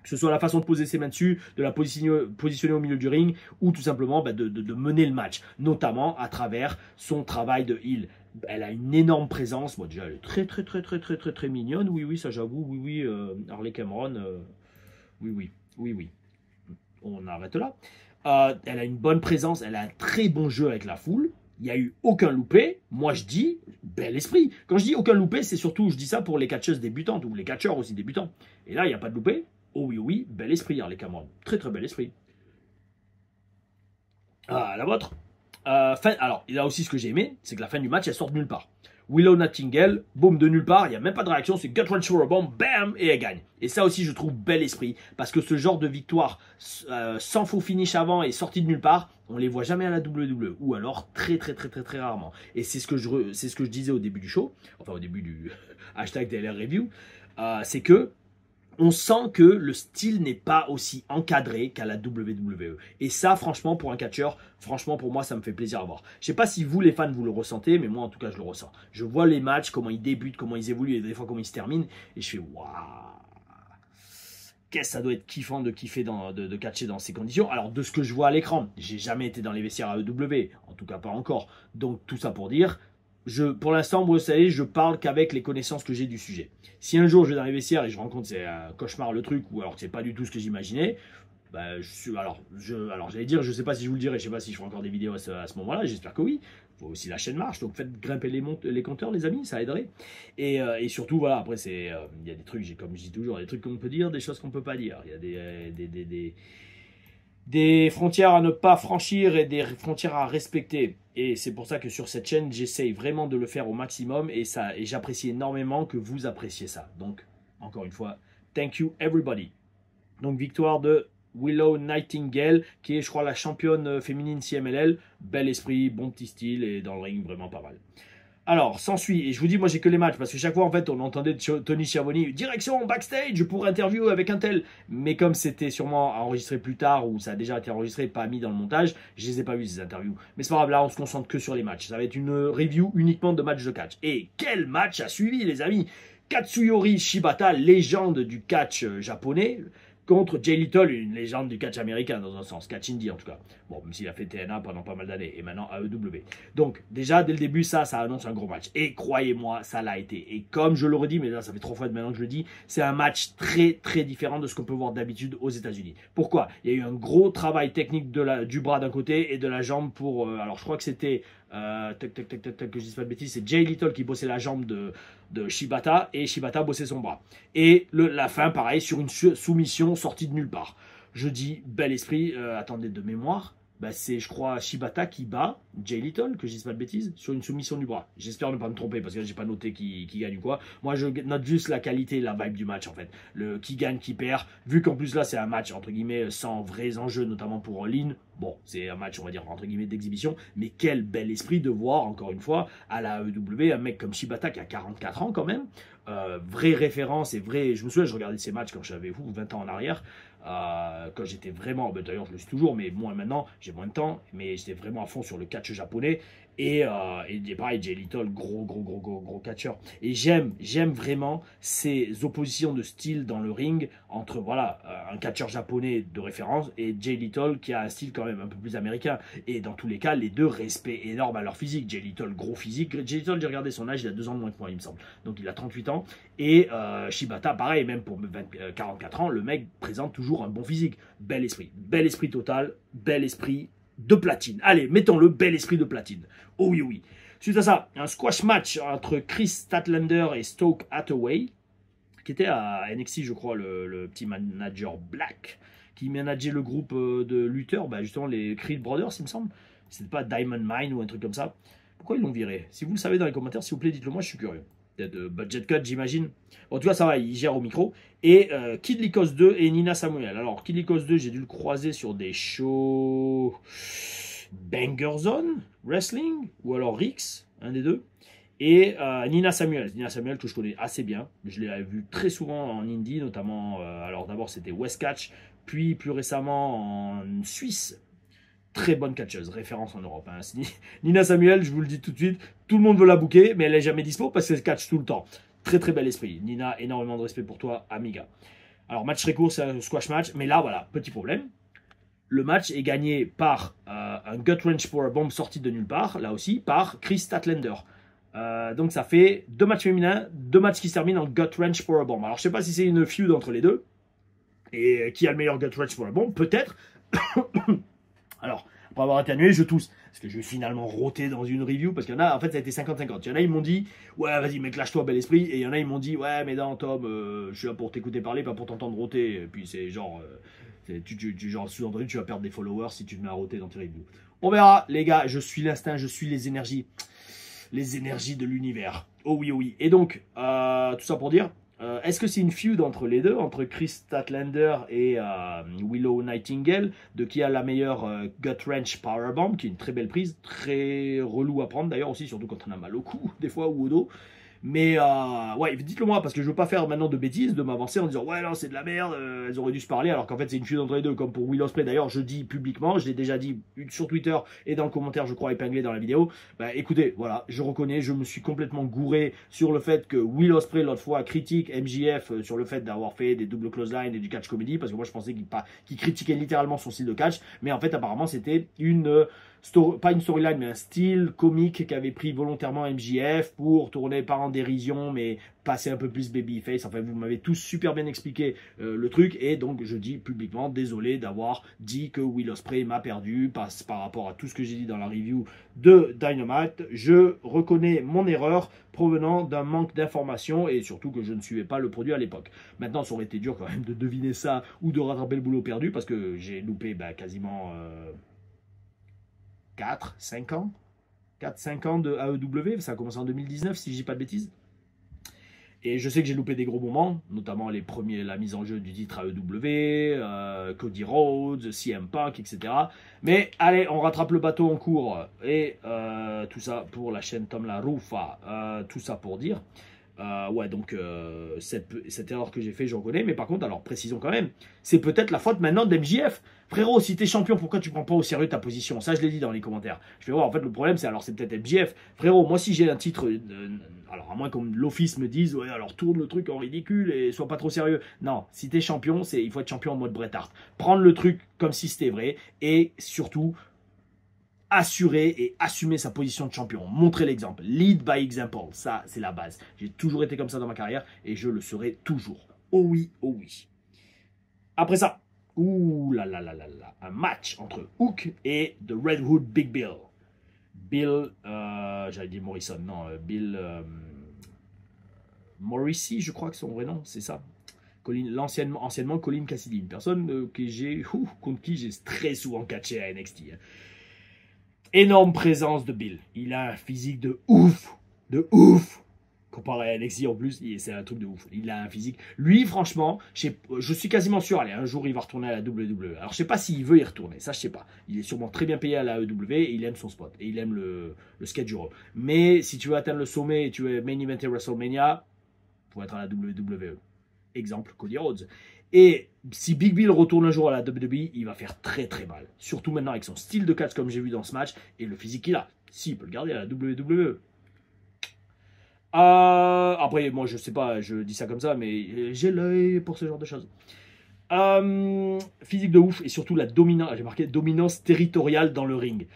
Speaker 1: Que ce soit la façon de poser ses mains dessus, de la positionner au milieu du ring, ou tout simplement de mener le match, notamment à travers son travail de heel. Elle a une énorme présence. Bon, déjà, elle est très mignonne. Oui, ça j'avoue. Oui, Harley Cameron. Oui. On arrête là. Elle a une bonne présence. Elle a un très bon jeu avec la foule. Il n'y a eu aucun loupé. Moi, je dis bel esprit. Quand je dis aucun loupé, c'est surtout, je dis ça pour les catcheuses débutantes ou les catcheurs aussi débutants. Et là, il n'y a pas de loupé. Oh oui, bel esprit, Harley Cameron. Très bel esprit. La vôtre. Alors, il y a aussi ce que j'ai aimé, c'est que la fin du match, elle sort de nulle part. Willow Nightingale, boum, de nulle part, il n'y a même pas de réaction, c'est gut wrench for a bomb, bam, et elle gagne. Et ça aussi, je trouve bel esprit, parce que ce genre de victoire, sans faux finish avant et sortie de nulle part, on les voit jamais à la WWE, ou alors très rarement. Et c'est ce que je disais au début du show, enfin au début du hashtag DLR Review, c'est que on sent que le style n'est pas aussi encadré qu'à la WWE. Et ça, franchement, pour un catcheur, franchement, pour moi, ça me fait plaisir à voir. Je ne sais pas si vous, les fans, vous le ressentez, mais moi, en tout cas, je le ressens. Je vois les matchs, comment ils débutent, comment ils évoluent, et des fois, comment ils se terminent, et je fais waouh. Qu'est-ce que ça doit être kiffant de kiffer, de catcher dans ces conditions. Alors, de ce que je vois à l'écran, j'ai jamais été dans les vestiaires à EW, en tout cas pas encore. Donc, tout ça pour dire, pour l'instant, vous savez, je parle qu'avec les connaissances que j'ai du sujet. Si un jour je vais dans les vestiaires et je rencontre c'est un cauchemar le truc, ou alors que c'est pas du tout ce que j'imaginais, alors j'allais dire, je sais pas si je vous le dirai, je sais pas si je ferai encore des vidéos à ce moment-là, j'espère que oui. Faut aussi la chaîne marche, donc faites grimper les compteurs, les amis, ça aiderait. Et surtout, voilà, après, il y a des trucs, comme je dis toujours, des trucs qu'on peut dire, des choses qu'on peut pas dire. Il y a des frontières à ne pas franchir et des frontières à respecter. Et c'est pour ça que sur cette chaîne, j'essaye vraiment de le faire au maximum et j'apprécie énormément que vous appréciez ça. Donc, encore une fois, thank you everybody. Donc, victoire de Willow Nightingale, qui est, je crois, la championne féminine CMLL. Bel esprit, bon petit style et dans le ring, vraiment pas mal. Alors, s'ensuit, et je vous dis, moi j'ai que les matchs, parce que chaque fois, en fait, on entendait Tony Schiavone, direction, backstage, pour interview avec un tel. Mais comme c'était sûrement enregistré plus tard, ou ça a déjà été enregistré, pas mis dans le montage, je les ai pas vus, ces interviews. Mais c'est pas grave, là, on se concentre que sur les matchs. Ça va être une review uniquement de matchs de catch. Et quel match a suivi, les amis! Katsuyori Shibata, légende du catch japonais, contre Jay Little, une légende du catch américain dans un sens, catch indie en tout cas. Bon, même s'il a fait TNA pendant pas mal d'années et maintenant AEW. Donc déjà dès le début ça annonce un gros match. Et croyez-moi, ça l'a été. Et comme je le redis, mais là ça fait 3 fois maintenant que je le dis, c'est un match très différent de ce qu'on peut voir d'habitude aux États-Unis. Pourquoi? Il y a eu un gros travail technique du bras d'un côté et de la jambe pour. Alors je crois que c'était que je dise pas de bêtises, c'est Jay Little qui bossait la jambe de Shibata et Shibata bossait son bras. Et la fin, pareil, sur une soumission sortie de nulle part. Je dis bel esprit, attendez de mémoire, c'est je crois Shibata qui bat Jay Little, que je dise pas de bêtises, sur une soumission du bras. J'espère ne pas me tromper parce que j'ai pas noté qui gagne ou quoi. Moi je note juste la qualité, la vibe du match en fait. Le qui gagne, qui perd. Vu qu'en plus là c'est un match entre guillemets sans vrais enjeux, notamment pour Lynn. Bon, c'est un match, on va dire, entre guillemets, d'exhibition, mais quel bel esprit de voir, encore une fois, à la AEW, un mec comme Shibata qui a 44 ans quand même, vraie référence et vrai. Je me souviens, je regardais ces matchs quand j'avais 20 ans en arrière, quand j'étais vraiment, d'ailleurs je le suis toujours, mais moins maintenant, j'ai moins de temps, mais j'étais vraiment à fond sur le catch japonais, Et pareil, Jay Little, gros catcheur. Et j'aime vraiment ces oppositions de style dans le ring entre voilà un catcheur japonais de référence et Jay Little qui a un style quand même un peu plus américain. Et dans tous les cas, les deux, respect énorme à leur physique. Jay Little, gros physique. Jay Little, j'ai regardé son âge, il a 2 ans de moins que moi, il me semble. Donc il a 38 ans. Et Shibata, pareil, même pour 44 ans, le mec présente toujours un bon physique. Bel esprit total, bel esprit de platine. Allez, mettons-le, bel esprit de platine. Oh oui, oui. Suite à ça, un squash match entre Chris Statlander et Stoke Hathaway, qui était à NXT, je crois, le petit manager Black, qui manageait le groupe de lutteurs, bah justement les Creed Brothers, il me semble. C'était pas Diamond Mine ou un truc comme ça. Pourquoi ils l'ont viré? Si vous le savez dans les commentaires, s'il vous plaît, dites-le moi, je suis curieux. Peut-être budget cut, j'imagine. Bon, tu vois, ça va, il gère au micro. Et Kid Lycos 2 et Nina Samuel. Alors, Kid Lycos 2, j'ai dû le croiser sur des shows Banger Zone Wrestling ou alors Rix, un des deux. Et Nina Samuel que je connais assez bien. Je l'ai vu très souvent en indie, notamment, alors d'abord c'était West Catch, puis plus récemment en Suisse. Très bonne catcheuse, référence en Europe. Hein. Nina Samuel, je vous le dis tout de suite, tout le monde veut la booker, mais elle n'est jamais dispo parce qu'elle catch tout le temps. Très bel esprit. Nina, énormément de respect pour toi, amiga. Alors match très court, c'est un squash match, mais là voilà, petit problème. Le match est gagné par un gut wrench powerbomb sorti de nulle part, là aussi, par Chris Statlander. Donc ça fait 2 matchs féminins, 2 matchs qui se terminent en gut wrench powerbomb. Alors je sais pas si c'est une feud entre les deux, et qui a le meilleur gut wrench powerbomb, peut-être. Alors, après avoir atténué, je tousse. Parce que je vais finalement roter dans une review. Parce qu'il y en a, en fait, ça a été 50-50. Il y en a, ils m'ont dit, ouais, vas-y, mec, lâche-toi, bel esprit. Et il y en a, ils m'ont dit, ouais, mais non, Tom, je suis là pour t'écouter parler, pas pour t'entendre roter. Et puis, c'est genre, genre sous-entendu, tu vas perdre des followers si tu te mets à roter dans tes reviews. On verra, les gars, je suis l'instinct, je suis les énergies. Les énergies de l'univers. Oh oui, oh oui. Et donc, tout ça pour dire, est-ce que c'est une feud entre les deux, entre Chris Statlander et Willow Nightingale, de qui a la meilleure gut wrench powerbomb, qui est une très belle prise, très relou à prendre d'ailleurs aussi, surtout quand on a mal au cou, des fois, ou au dos. Mais ouais, dites-le moi, parce que je veux pas faire maintenant de bêtises, de m'avancer en disant ouais non c'est de la merde, elles auraient dû se parler, alors qu'en fait c'est une feud entre les deux, comme pour Will Ospreay. D'ailleurs je dis publiquement, je l'ai déjà dit sur Twitter et dans le commentaire je crois épinglé dans la vidéo. Bah écoutez, voilà, je reconnais, je me suis complètement gouré sur le fait que Will Ospreay l'autre fois critique MJF sur le fait d'avoir fait des double clothesline et du catch comedy, parce que moi je pensais qu'il critiquait littéralement son style de catch, mais en fait apparemment c'était une pas une storyline, mais un style comique qu'avait pris volontairement MJF pour tourner pas en dérision, mais passer un peu plus babyface. Enfin, vous m'avez tous super bien expliqué le truc, et donc je dis publiquement désolé d'avoir dit que Will Ospreay m'a perdu par rapport à tout ce que j'ai dit dans la review de Dynamite. Je reconnais mon erreur provenant d'un manque d'information et surtout que je ne suivais pas le produit à l'époque. Maintenant, ça aurait été dur quand même de deviner ça ou de rattraper le boulot perdu parce que j'ai loupé quasiment 4-5 ans. 4-5 ans de AEW, ça a commencé en 2019 si je dis pas de bêtises. Et je sais que j'ai loupé des gros moments, notamment la mise en jeu du titre AEW, Cody Rhodes, CM Punk, etc. Mais allez, on rattrape le bateau en cours. Et tout ça pour la chaîne Tom La Rufa. Tout ça pour dire. Ouais, donc cette erreur que j'ai fait, je reconnais. Mais par contre, alors précisons quand même, c'est peut-être la faute maintenant d'MJF. Frérot, si t'es champion, pourquoi tu prends pas au sérieux ta position? Ça, je l'ai dit dans les commentaires. Je fais voir, en fait, le problème, c'est peut-être MJF. Frérot, moi, si j'ai un titre, alors à moins comme l'office me dise, ouais, alors tourne le truc en ridicule et sois pas trop sérieux. Non, si t'es champion, il faut être champion en mode Bret Hart. Prendre le truc comme si c'était vrai et surtout assurer et assumer sa position de champion. Montrer l'exemple. Lead by example. Ça, c'est la base. J'ai toujours été comme ça dans ma carrière et je le serai toujours. Oh oui, oh oui. Après ça, ouh là là là là là, un match entre Hook et The Redwood Big Bill. Bill, j'allais dire Morrison, non, Bill Morrissey, je crois que son vrai nom, c'est ça. Anciennement Colin Cassidy, une personne contre qui j'ai très souvent catché à NXT. Hein. Énorme présence de Bill. Il a un physique de ouf. De ouf. Comparé à NXT en plus, c'est un truc de ouf. Il a un physique. Lui, franchement, je suis quasiment sûr, allez, un jour il va retourner à la WWE. Alors je sais pas s'il veut y retourner, ça je sais pas. Il est sûrement très bien payé à la AEW et il aime son spot. Et il aime le schedule. Mais si tu veux atteindre le sommet et tu veux main eventer WrestleMania, pour être à la WWE. Exemple, Cody Rhodes. Et si Big Bill retourne un jour à la WWE, il va faire très très mal. Surtout maintenant avec son style de catch comme j'ai vu dans ce match et le physique qu'il a. Si, il peut le garder à la WWE. Après, moi, je sais pas, je dis ça comme ça, mais j'ai l'œil pour ce genre de choses. Physique de ouf et surtout la dominance, j'ai marqué dominance territoriale dans le ring.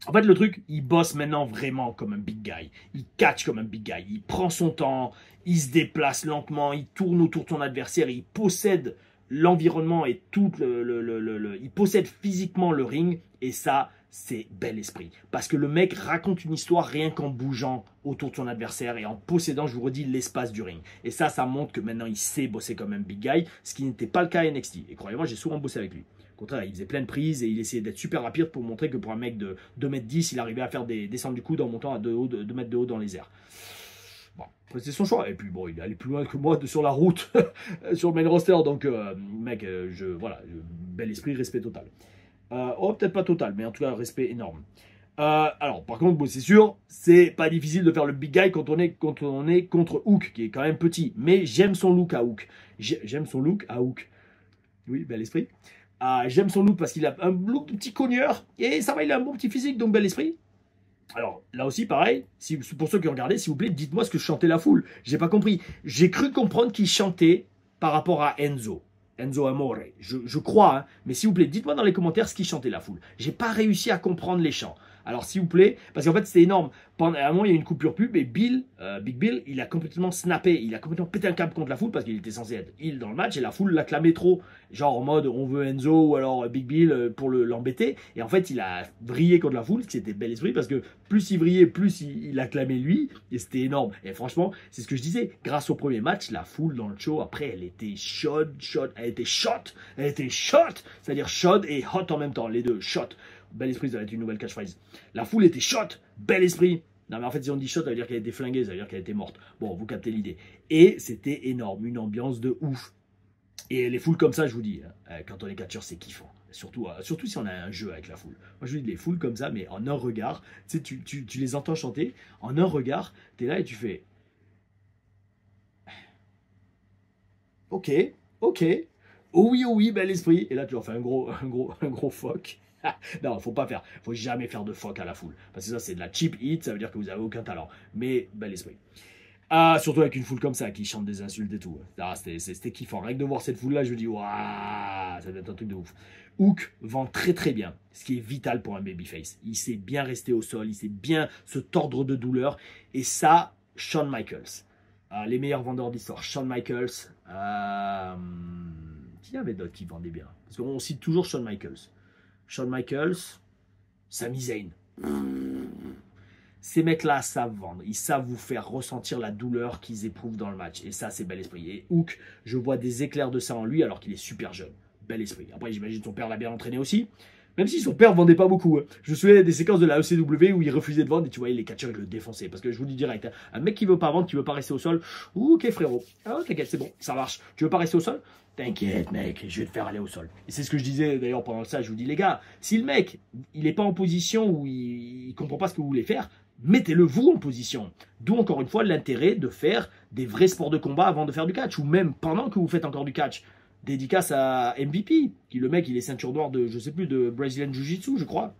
Speaker 1: En fait, le truc, il bosse maintenant vraiment comme un big guy. Il catch comme un big guy. Il prend son temps, il se déplace lentement, il tourne autour de son adversaire, il possède l'environnement et tout il possède physiquement le ring. Et ça, c'est bel esprit. Parce que le mec raconte une histoire rien qu'en bougeant autour de son adversaire et en possédant, je vous redis, l'espace du ring. Et ça montre que maintenant, il sait bosser comme un big guy, ce qui n'était pas le cas à NXT. Et croyez-moi, j'ai souvent bossé avec lui. Au contraire, il faisait plein de prises et il essayait d'être super rapide pour montrer que pour un mec de 2,10 m, il arrivait à faire des descentes du coude en montant à 2 mètres de haut dans les airs. Bon, c'est son choix. Et puis bon, il est allé plus loin que moi sur la route, sur le main roster. Donc, mec, voilà, bel esprit, respect total. Peut-être pas total, mais en tout cas, respect énorme. Alors, par contre, bon, c'est sûr, c'est pas difficile de faire le big guy quand on est contre Hook, qui est quand même petit. Mais j'aime son look à Hook. J'aime son look à Hook. Oui, bel esprit. J'aime son look parce qu'il a un look de petit cogneur. Et ça va, il a un bon petit physique, donc bel esprit. Alors, là aussi, pareil, pour ceux qui ont regardé, s'il vous plaît, dites-moi ce que chantait la foule. J'ai pas compris. J'ai cru comprendre qu'il chantait par rapport à Enzo. Enzo Amore. Je crois, hein. Mais s'il vous plaît, dites-moi dans les commentaires ce qui chantait la foule. J'ai pas réussi à comprendre les chants. Alors, s'il vous plaît, parce qu'en fait, c'était énorme. Pendant un moment, il y a une coupure pub et Big Bill, il a complètement snappé. Il a complètement pété un câble contre la foule parce qu'il était censé être heel dans le match et la foule l'acclamait trop. Genre en mode, on veut Enzo ou alors Big Bill pour l'embêter. Et en fait, il a vrillé contre la foule, ce qui était bel esprit parce que plus il vrillait, plus il acclamait lui. Et c'était énorme. Et franchement, c'est ce que je disais. Grâce au premier match, la foule dans le show, après, elle était shot. Elle était shot. C'est-à-dire shot et hot en même temps. Les deux, shot. Bel esprit, ça va être une nouvelle catchphrase. La foule était shot, bel esprit. Non mais en fait si on dit shot, ça veut dire qu'elle était flinguée, ça veut dire qu'elle était morte. Bon, vous captez l'idée. Et c'était énorme, une ambiance de ouf. Et les foules comme ça, je vous dis, quand on est catcheur, c'est kiffant. Surtout si on a un jeu avec la foule. Moi je vous dis, les foules comme ça, mais en un regard, tu sais, tu les entends chanter, en un regard, tu es là et tu fais... Ok, oh oui, bel esprit. Et là tu leur fais un gros fuck. Non, faut pas faire. Faut jamais faire de fuck à la foule. Parce que ça, c'est de la cheap hit. Ça veut dire que vous avez aucun talent. Mais bel esprit. Surtout avec une foule comme ça qui chante des insultes et tout. C'était kiffant. Rien que de voir cette foule-là, je me dis, waouh, ça doit être un truc de ouf. Hook vend très bien. Ce qui est vital pour un babyface. Il sait bien rester au sol. Il sait bien se tordre de douleur. Et ça, Shawn Michaels. Les meilleurs vendeurs d'histoire. Shawn Michaels. Qui y avait d'autres qui vendaient bien? Parce qu'on cite toujours Shawn Michaels. Shawn Michaels, Sami Zayn. Ces mecs-là savent vendre. Ils savent vous faire ressentir la douleur qu'ils éprouvent dans le match. Et ça, c'est bel esprit. Et Hook, je vois des éclairs de ça en lui alors qu'il est super jeune. Bel esprit. Après, j'imagine son père l'a bien entraîné aussi. Même si son père ne vendait pas beaucoup. Hein. Je me souviens des séquences de la ECW où il refusait de vendre et tu voyais les catcheurs, ils le défonçaient. Parce que je vous dis direct, hein, un mec qui veut pas vendre, qui veut pas rester au sol, ok frérot, t'inquiète, c'est bon, ça marche. Tu veux pas rester au sol? T'inquiète mec, je vais te faire aller au sol. Et c'est ce que je disais d'ailleurs pendant ça, je vous dis les gars, si le mec, il est pas en position où il comprend pas ce que vous voulez faire, mettez-le vous en position. D'où encore une fois l'intérêt de faire des vrais sports de combat avant de faire du catch, ou même pendant que vous faites encore du catch. Dédicace à MVP, qui le mec il est ceinture noire de, je sais plus, de Brazilian Jiu-Jitsu, je crois.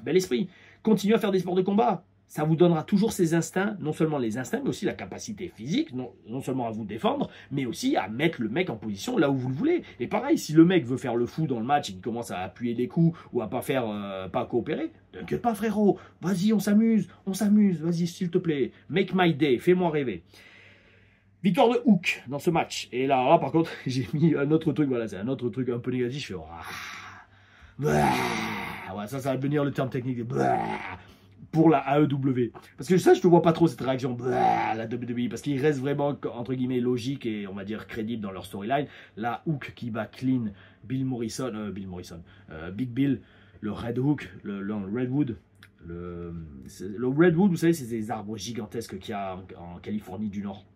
Speaker 1: Bel esprit. Continuez à faire des sports de combat. Ça vous donnera toujours ces instincts, non seulement les instincts, mais aussi la capacité physique, non seulement à vous défendre, mais aussi à mettre le mec en position là où vous le voulez. Et pareil, si le mec veut faire le fou dans le match et qu'il commence à appuyer des coups ou à pas coopérer, t'inquiète pas frérot, vas-y on s'amuse, vas-y s'il te plaît, make my day, fais-moi rêver. Victoire de Hook dans ce match. Et là, par contre, j'ai mis un autre truc, voilà, c'est un autre truc un peu négatif. Je fais, ouais, ça va devenir le terme technique pour la AEW. Parce que ça, je ne vois pas trop cette réaction, la WWE, parce qu'ils restent vraiment, entre guillemets, logiques et, on va dire, crédibles dans leur storyline. Là, Hook qui bat clean Big Bill, le Red Hook, le Redwood. Le Redwood, vous savez, c'est des arbres gigantesques qu'il y a en Californie du Nord.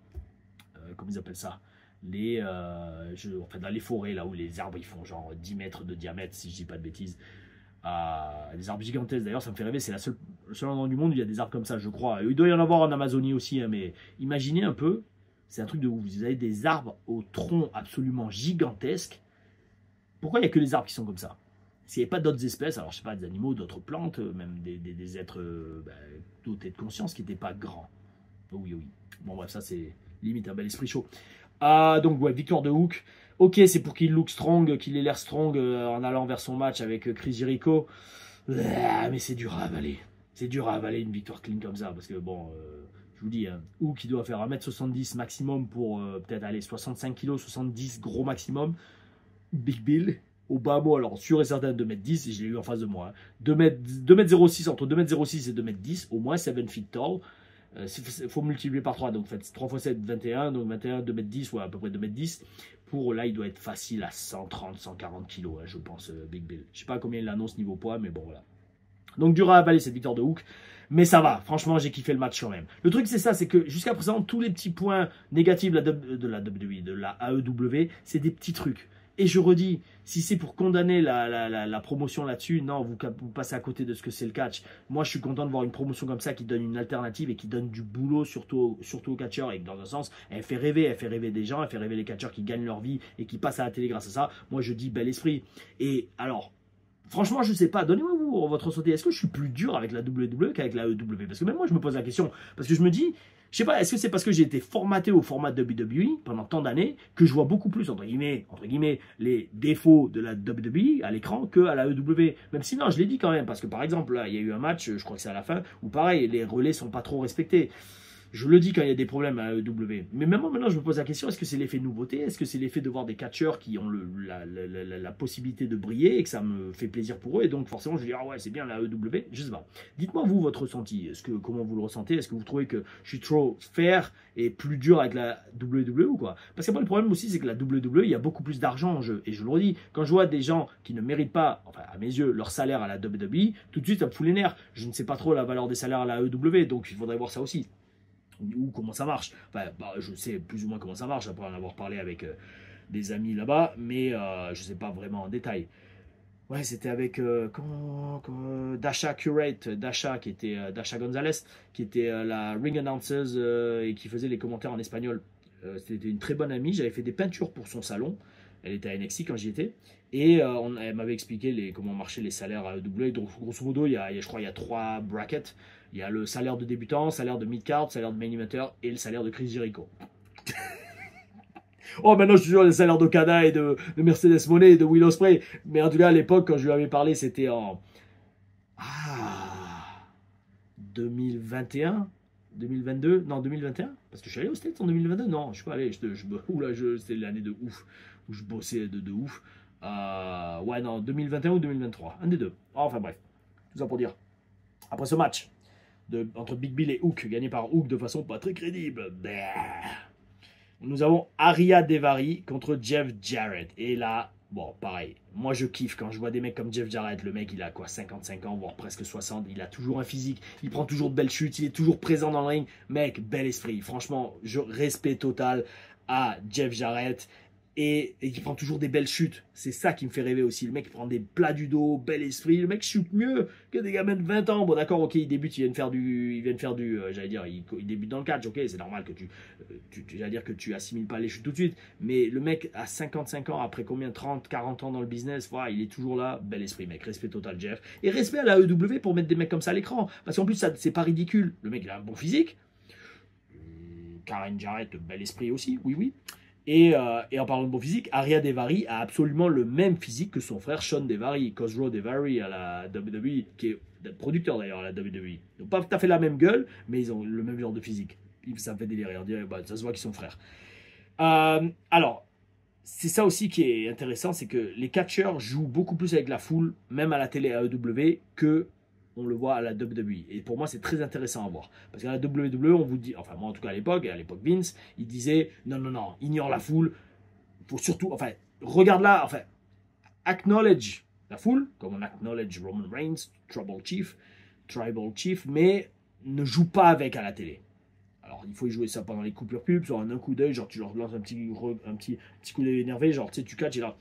Speaker 1: Comment ils appellent ça, enfin dans les forêts là où les arbres ils font genre 10 mètres de diamètre si je dis pas de bêtises, des arbres gigantesques. D'ailleurs ça me fait rêver, c'est le seul endroit du monde où il y a des arbres comme ça je crois. Il doit y en avoir en Amazonie aussi hein, mais imaginez un peu, c'est un truc de ouf, vous avez des arbres au tronc absolument gigantesques. Pourquoi il n'y a que les arbres qui sont comme ça? s'il n'y avait pas d'autres espèces, alors je sais pas, des animaux, d'autres plantes, même des êtres dotés de conscience qui n'étaient pas grands. Oui, oui. Bon, bref, ça c'est limite un bel esprit chaud. Donc, ouais, victoire de Hook. Ok, c'est pour qu'il look strong, qu'il ait l'air strong en allant vers son match avec Chris Jericho. Mais c'est dur à avaler. C'est dur à avaler une victoire clean comme ça. Parce que, bon, je vous dis, hein, Hook, il doit faire 1m70 maximum pour peut-être aller 65 kg, 70 gros maximum. Big Bill. Obama, alors sûr et certain 2m10, et je l'ai eu en face de moi. Hein. 2m06, entre 2m06 et 2m10, au moins 7 feet tall. Il faut multiplier par 3, donc faites 3 x 7, 21, donc 21, 2m10, ou à peu près 2m10. Pour là, il doit être facile à 130, 140 kg, hein, je pense, Big Bill. Je sais pas combien il annonce niveau poids, mais bon, voilà. Donc, dur à avaler cette victoire de Hook. Mais ça va, franchement, j'ai kiffé le match quand même. Le truc, c'est ça, c'est que jusqu'à présent, tous les petits points négatifs de la WWE, de la AEW, c'est des petits trucs. Et je redis, si c'est pour condamner la promotion là-dessus, non, vous passez à côté de ce que c'est le catch. Moi, je suis content de voir une promotion comme ça qui donne une alternative et qui donne du boulot, surtout aux catcheurs. Et dans un sens, elle fait rêver des gens, elle fait rêver les catcheurs qui gagnent leur vie et qui passent à la télé grâce à ça. Moi, je dis bel esprit. Et alors, franchement, je ne sais pas, donnez-moi vous votre ressenti. Est-ce que je suis plus dur avec la WWE qu'avec la AEW? Parce que même moi, je me pose la question. Parce que je me dis, je sais pas, est-ce que c'est parce que j'ai été formaté au format WWE pendant tant d'années que je vois beaucoup plus, entre guillemets, les défauts de la WWE à l'écran qu'à la AEW? Même si, non, je l'ai dit quand même, parce que par exemple, là, il y a eu un match, je crois que c'est à la fin, où pareil, les relais sont pas trop respectés. Je le dis quand il y a des problèmes à AEW. Mais même maintenant, je me pose la question, est-ce que c'est l'effet nouveauté? Est-ce que c'est l'effet de voir des catcheurs qui ont la possibilité de briller et que ça me fait plaisir pour eux? Et donc forcément, je dis, ah ouais, c'est bien la AEW. Je sais pas. Dites-moi, vous, votre ressenti. Comment vous le ressentez? Est-ce que vous trouvez que je suis trop fair et plus dur avec la WWE ou quoi? Parce que moi, le problème aussi, c'est que la WWE, il y a beaucoup plus d'argent en jeu. Et je le redis, quand je vois des gens qui ne méritent pas, enfin, à mes yeux, leur salaire à la WWE, tout de suite, ça me fout les nerfs. Je ne sais pas trop la valeur des salaires à la AEW, donc il faudrait voir ça aussi. Ou comment ça marche. Enfin, je sais plus ou moins comment ça marche après en avoir parlé avec des amis là-bas, mais je ne sais pas vraiment en détail. Ouais, c'était avec Dasha Curate, Dasha qui était Dasha Gonzalez, qui était la ring announcer et qui faisait les commentaires en espagnol. C'était une très bonne amie. J'avais fait des peintures pour son salon. Elle était à NXT quand j'y étais. Et elle m'avait expliqué comment marchaient les salaires à AEW. Donc, grosso modo, je crois qu'il y a 3 brackets. Il y a le salaire de débutant, salaire de mid-card, salaire de main eventer et le salaire de Chris Jericho. Oh, maintenant je suis sur les salaires d'Okada et de Mercedes Moné et de Will Ospreay. Mais en tout cas, à l'époque, quand je lui avais parlé, c'était en 2021, 2022, non 2021. Parce que je suis allé aux States en 2022. Non, je suis pas allé. C'était l'année de ouf où je bossais de ouf. Ouais, non, 2021 ou 2023, un des deux. Enfin bref, tout ça pour dire. Après ce match entre Big Bill et Hook, gagné par Hook de façon pas très crédible. Nous avons Ariya Daivari contre Jeff Jarrett. Et là, bon, pareil. Moi, je kiffe quand je vois des mecs comme Jeff Jarrett. Le mec, il a quoi, 55 ans, voire presque 60. Il a toujours un physique. Il prend toujours de belles chutes. Il est toujours présent dans le ring. Mec, bel esprit. Franchement, respect total à Jeff Jarrett. Et qui prend toujours des belles chutes. C'est ça qui me fait rêver aussi. Le mec prend des plats du dos, bel esprit. Le mec shoot mieux que des gamins de 20 ans. Bon, d'accord, ok, il débute, il vient de faire du j'allais dire, il débute dans le catch. Ok, c'est normal que j'allais dire que tu assimiles pas les chutes tout de suite. Mais le mec à 55 ans, après combien, 30, 40 ans dans le business, voilà, il est toujours là. Bel esprit, mec. Respect total, Jeff. Et respect à la AEW pour mettre des mecs comme ça à l'écran. Parce qu'en plus, c'est pas ridicule. Le mec, il a un bon physique. Karen Jarrett, bel esprit aussi, oui, oui. Et en parlant de bon physique, Ariya Daivari a absolument le même physique que son frère Sean Daivari, Khosrow Daivari à la WWE, qui est producteur d'ailleurs à la WWE. Ils n'ont pas tout à fait la même gueule, mais ils ont le même genre de physique. Ça me fait délirer, on dirait, ça se voit qu'ils sont frères. Alors, c'est ça aussi qui est intéressant, c'est que les catcheurs jouent beaucoup plus avec la foule, même à la télé AEW, que on le voit à la WWE. Et pour moi, c'est très intéressant à voir. Parce qu'à la WWE, on vous dit, enfin moi en tout cas à l'époque Vince, il disait, non, ignore la foule. Faut surtout, enfin, regarde là, enfin, acknowledge la foule, comme on acknowledge Roman Reigns, Tribal Chief, mais ne joue pas avec à la télé. Alors, il faut y jouer ça pendant les coupures pubs, sur un coup d'œil, genre tu leur lances un petit coup d'œil énervé, genre tu sais, tu catches et là,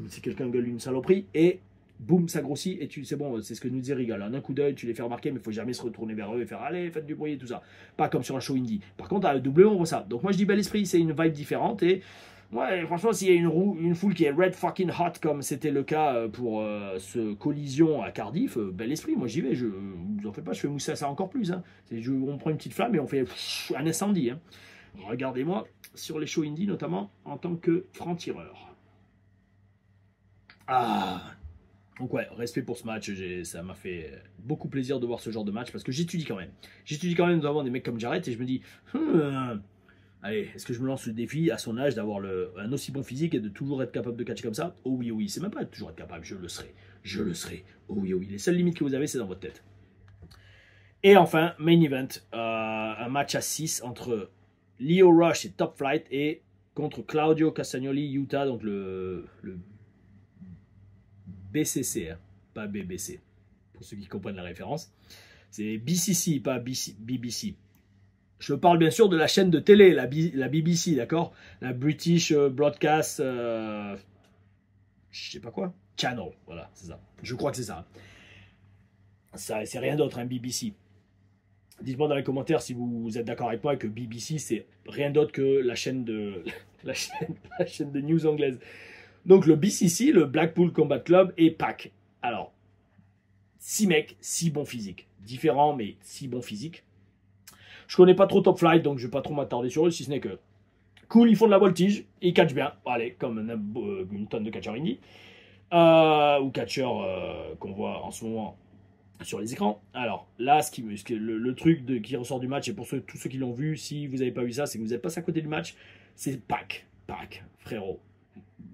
Speaker 1: si quelqu'un gueule une saloperie, et boum, ça grossit, et c'est bon, c'est ce que nous disait Regal. En un coup d'œil, tu les fais remarquer, mais il ne faut jamais se retourner vers eux et faire allez, faites du bruit et tout ça. Pas comme sur un show indie. Par contre, à la W, on voit ça. Donc moi, je dis bel esprit, c'est une vibe différente, et Ouais, franchement, s'il y a une foule qui est red fucking hot, comme c'était le cas pour ce collision à Cardiff, bel esprit, moi j'y vais, vous en faites pas, je fais mousser ça encore plus. Hein. On prend une petite flamme et on fait un incendie. Hein. Regardez-moi sur les shows indie, notamment en tant que franc-tireur. Ah, donc ouais, respect pour ce match, ça m'a fait beaucoup plaisir de voir ce genre de match parce que j'étudie quand même. J'étudie quand même d'avoir des mecs comme Jarrett et je me dis, allez, est-ce que je me lance le défi à son âge d'avoir un aussi bon physique et de toujours être capable de catcher comme ça? Oh oui, oh oui, c'est même pas toujours être capable, je le serai. Je le serai. Oh oui, oh oui, les seules limites que vous avez, c'est dans votre tête. Et enfin, main event, un match à 6 entre Lio Rush et Top Flight et contre Claudio Castagnoli, Utah, donc le BCC, hein, pas BBC, pour ceux qui comprennent la référence. C'est BCC, pas BBC. Je parle bien sûr de la chaîne de télé, la BBC, d'accord? La British Broadcast, je sais pas quoi, Channel, voilà, c'est ça. Je crois que c'est ça. Ça, c'est rien d'autre, un BBC. Dites-moi dans les commentaires si vous êtes d'accord avec moi que BBC, c'est rien d'autre que la chaîne de la chaîne de news anglaise. Donc le BCC, le Blackpool Combat Club et PAC. Alors, 6 mecs, 6 bons physiques. Différents, mais 6 bons physiques. Je connais pas trop Top Flight, donc je vais pas trop m'attarder sur eux, si ce n'est que cool, ils font de la voltige, ils catchent bien. Allez, comme une tonne de catcheurs indie. Ou catcheurs qu'on voit en ce moment sur les écrans. Alors là, le truc qui ressort du match, et pour tous ceux qui l'ont vu, si vous n'avez pas vu ça, c'est que vous êtes passé à côté du match, c'est PAC, frérot.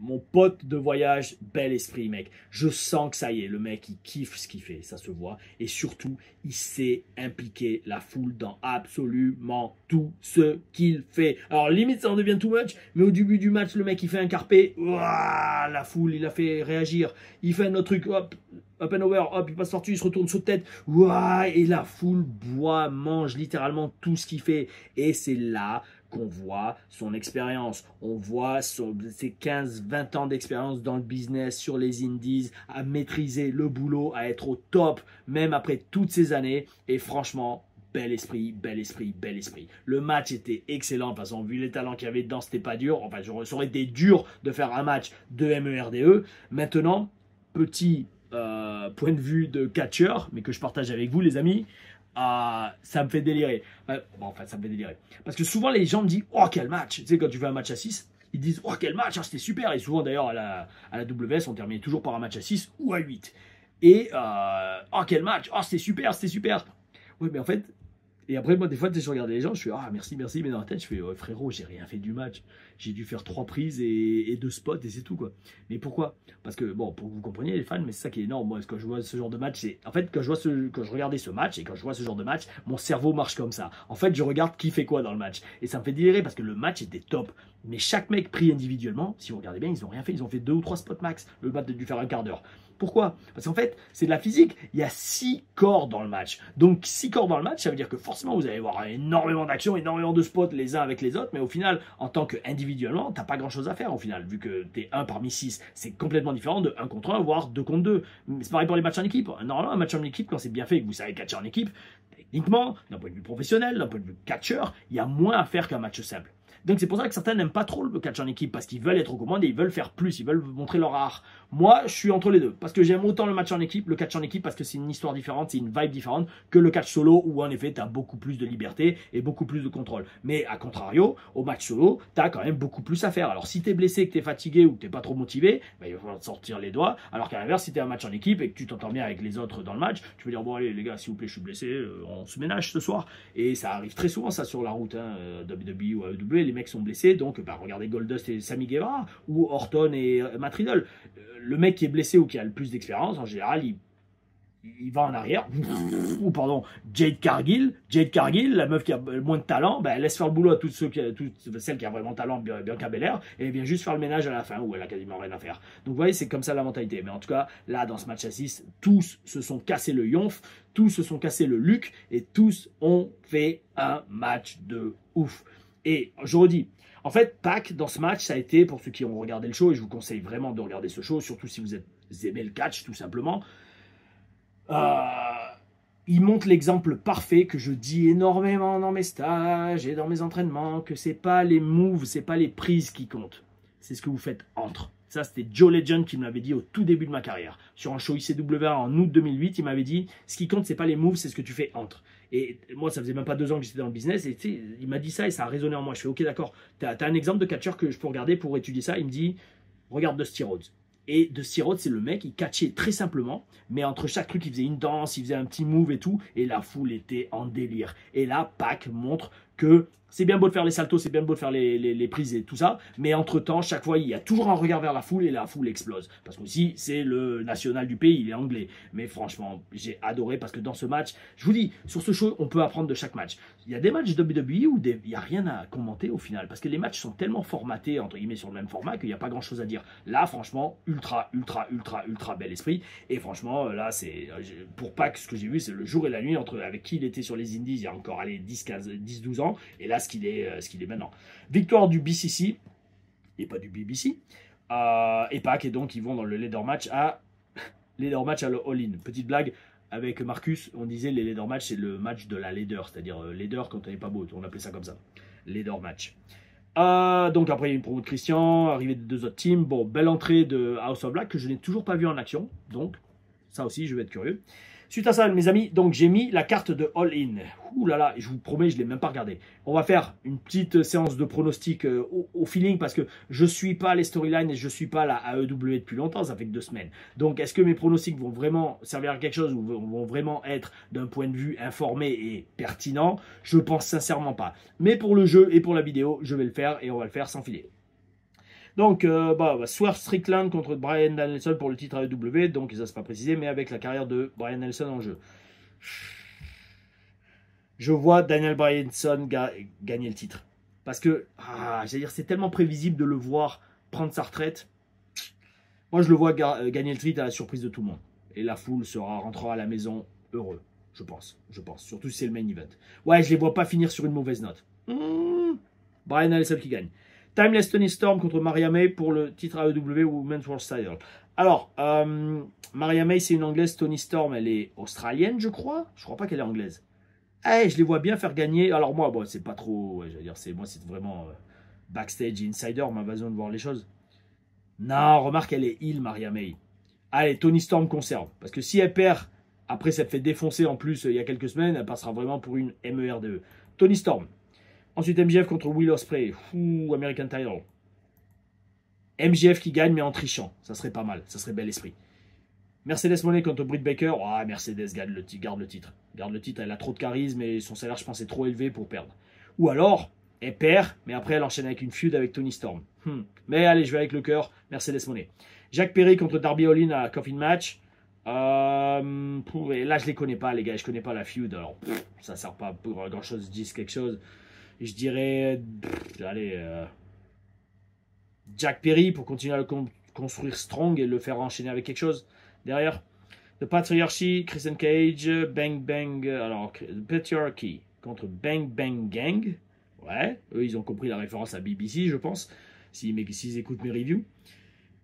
Speaker 1: Mon pote de voyage, bel esprit, mec. Je sens que ça y est, le mec, il kiffe ce qu'il fait, ça se voit. Et surtout, il sait impliquer la foule dans absolument tout ce qu'il fait. Alors, limite, ça en devient too much, mais au début du match, le mec, il fait un carpé. Ouah, la foule, il a fait réagir. Il fait un autre truc, hop, up and over, hop, il passe sorti, il se retourne sur tête. Ouah, et la foule boit, mange littéralement tout ce qu'il fait. Et c'est là qu'on voit son expérience, on voit ses 15-20 ans d'expérience dans le business, sur les indies, à maîtriser le boulot, à être au top, même après toutes ces années. Et franchement, bel esprit, bel esprit, bel esprit. Le match était excellent, parce qu'on vu les talents qu'il y avait dedans, c'était pas dur. Enfin, ça aurait été dur de faire un match de MERDE. Maintenant, petit point de vue de catcheur, mais que je partage avec vous, les amis. Ça me fait délirer. Ça me fait délirer. Parce que souvent, les gens me disent, oh, quel match. Tu sais, quand tu fais un match à 6, ils disent, oh, quel match, c'était super. Et souvent, d'ailleurs, à la WS, on termine toujours par un match à 6 ou à 8. Et, oh, quel match. Oh, c'était super, c'était super. Oui, mais en fait, et après, moi, des fois, je regardais les gens, je fais, ah, merci, merci. Mais dans la tête, je fais, oh, frérot, j'ai rien fait du match. J'ai dû faire 3 prises et 2 spots et c'est tout, quoi. Mais pourquoi? Parce que, bon, pour que vous compreniez, les fans, mais c'est ça qui est énorme. Moi, quand je vois ce genre de match, c'est. En fait, quand je regardais ce match et quand je vois ce genre de match, mon cerveau marche comme ça. En fait, je regarde qui fait quoi dans le match. Et ça me fait délirer parce que le match était top. Mais chaque mec pris individuellement, si vous regardez bien, ils n'ont rien fait. Ils ont fait 2 ou 3 spots max. Le match a dû faire un quart d'heure. Pourquoi? Parce qu'en fait, c'est de la physique. Il y a 6 corps dans le match. Donc, 6 corps dans le match, ça veut dire que forcément, vous allez avoir énormément d'actions, énormément de spots les uns avec les autres. Mais au final, en tant qu'individuellement, tu n'as pas grand-chose à faire au final. Vu que tu es 1 parmi 6, c'est complètement différent de 1 contre 1, voire 2 contre 2. C'est pareil pour les matchs en équipe. Normalement, un match en équipe, quand c'est bien fait et que vous savez catcher en équipe, techniquement, d'un point de vue professionnel, d'un point de vue catcheur, il y a moins à faire qu'un match simple. Donc c'est pour ça que certains n'aiment pas trop le catch en équipe, parce qu'ils veulent être aux commandes et ils veulent faire plus, ils veulent montrer leur art. Moi, je suis entre les deux, parce que j'aime autant le match en équipe, le catch en équipe, parce que c'est une histoire différente, c'est une vibe différente, que le catch solo, où en effet, tu as beaucoup plus de liberté et beaucoup plus de contrôle. Mais à contrario, au match solo, tu as quand même beaucoup plus à faire. Alors si tu es blessé, que tu es fatigué ou que tu n'es pas trop motivé, bah, il va falloir te sortir les doigts, alors qu'à l'inverse, si tu es un match en équipe et que tu t'entends bien avec les autres dans le match, tu peux dire, bon allez les gars, s'il vous plaît, je suis blessé, on se ménage ce soir. Et ça arrive très souvent ça sur la route, hein, WWE ou AEW, les mecs sont blessés, donc regardez Goldust et Sammy Guevara, ou Orton et Matt Riddle. Le mec qui est blessé ou qui a le plus d'expérience, en général, il va en arrière. Ou pardon, Jade Cargill, la meuf qui a moins de talent, ben, elle laisse faire le boulot à toutes celles qui a vraiment de talent, Bianca Belair, et elle vient juste faire le ménage à la fin, où elle a quasiment rien à faire. Donc vous voyez, c'est comme ça la mentalité. Mais en tout cas, là, dans ce match à 6, tous se sont cassés le yonf, tous se sont cassés le luc, et tous ont fait un match de ouf. Et je redis, en fait, PAC, dans ce match, ça a été, pour ceux qui ont regardé le show, et je vous conseille vraiment de regarder ce show, surtout si vous aimez le catch, tout simplement, il montre l'exemple parfait que je dis énormément dans mes stages et dans mes entraînements, que c'est pas les moves, c'est pas les prises qui comptent. c'est ce que vous faites entre. Ça, c'était Joe Legend qui me l'avait dit au tout début de ma carrière. Sur un show ICW en août 2008, il m'avait dit, ce qui compte, c'est pas les moves, c'est ce que tu fais entre. Et moi, ça faisait même pas 2 ans que j'étais dans le business. Et il m'a dit ça et ça a résonné en moi. Je fais, ok, d'accord, tu as un exemple de catcheur que je peux regarder pour étudier ça. Il me dit, regarde Dusty Rhodes. Et Dusty Rhodes, c'est le mec, il catchait très simplement, mais entre chaque truc, il faisait une danse, il faisait un petit move et tout, et la foule était en délire. Et là, Pac montre que c'est bien beau de faire les saltos, c'est bien beau de faire les prises et tout ça, mais entre-temps, chaque fois, il y a toujours un regard vers la foule et la foule explose. Parce que aussi, c'est le national du pays, il est anglais. Mais franchement, j'ai adoré parce que dans ce match, je vous dis, sur ce show, on peut apprendre de chaque match. Il y a des matchs WWE où il n'y a rien à commenter au final, parce que les matchs sont tellement formatés, entre guillemets, sur le même format, qu'il n'y a pas grand-chose à dire. Là, franchement, ultra bel esprit. Et franchement, là, c'est pour Pac, ce que j'ai vu, c'est le jour et la nuit avec qui il était sur les Indies il y a encore 10-12 ans, et là, ce qu'il est maintenant. Victoire du BCC, et pas du BBC, et Pac, et donc ils vont dans le leader match à le all-in. Petite blague, avec Marcus, on disait les leader match, c'est le match de la leader, c'est-à-dire leader quand on n'est pas beau, on appelait ça comme ça, leader match. Donc après il y a une promo de Christian, arrivée de 2 autres teams, bon, belle entrée de House of Black que je n'ai toujours pas vu en action, donc ça aussi je vais être curieux. Suite à ça, mes amis, donc j'ai mis la carte de All-In. Ouh là là, je vous promets, je ne l'ai même pas regardé. On va faire une petite séance de pronostic au feeling parce que je ne suis pas les storylines et je ne suis pas la AEW depuis longtemps, ça fait que 2 semaines. Donc est-ce que mes pronostics vont vraiment servir à quelque chose ou vont vraiment être d'un point de vue informé et pertinent? Je pense sincèrement pas. Mais pour le jeu et pour la vidéo, je vais le faire et on va le faire sans filer. Donc, Swerve Strickland contre Bryan Danielson pour le titre AEW. Donc, ça, c'est pas précisé, mais avec la carrière de Bryan Danielson en jeu. Je vois Daniel Bryanson gagner le titre. Parce que, c'est tellement prévisible de le voir prendre sa retraite. Moi, je le vois gagner le titre à la surprise de tout le monde. Et la foule rentrera à la maison heureux. Je pense. Surtout si c'est le main event. Ouais, je les vois pas finir sur une mauvaise note. Bryan Danielson qui gagne. Timeless Toni Storm contre Maria May pour le titre AEW Women's World Title. Alors, Maria May, c'est une anglaise. Toni Storm, elle est australienne, je crois. Je crois pas qu'elle est anglaise. Je les vois bien faire gagner. Alors moi, bon, c'est pas trop... c'est vraiment backstage insider, ma façon de voir les choses. Non, remarque, elle est heel, Maria May. Allez, Toni Storm conserve. Parce que si elle perd, après s'être fait défoncer en plus il y a quelques semaines, elle passera vraiment pour une MERDE. Toni Storm. Ensuite, MJF contre Will Ospreay. American Title. MJF qui gagne, mais en trichant. Ça serait pas mal. Ça serait bel esprit. Mercedes Moné contre Britt Baker. Mercedes garde le titre. Garde le titre. Elle a trop de charisme et son salaire, je pense, est trop élevé pour perdre. Ou alors, elle perd, mais après, elle enchaîne avec une feud avec Toni Storm. Mais allez, je vais avec le cœur. Mercedes Moné. Jacques Perry contre Darby Allin à Coffin Match. Là, je les connais pas, les gars. Je connais pas la feud. Alors, ça sert pas pour grand chose. Disent quelque chose. Je dirais, Jack Perry pour continuer à le construire strong et le faire enchaîner avec quelque chose derrière. The Patriarchy, Christian Cage, Bang Bang, alors Patriarchy contre Bang Gang. Ouais, eux ils ont compris la référence à BBC, je pense, s'ils écoutent mes reviews.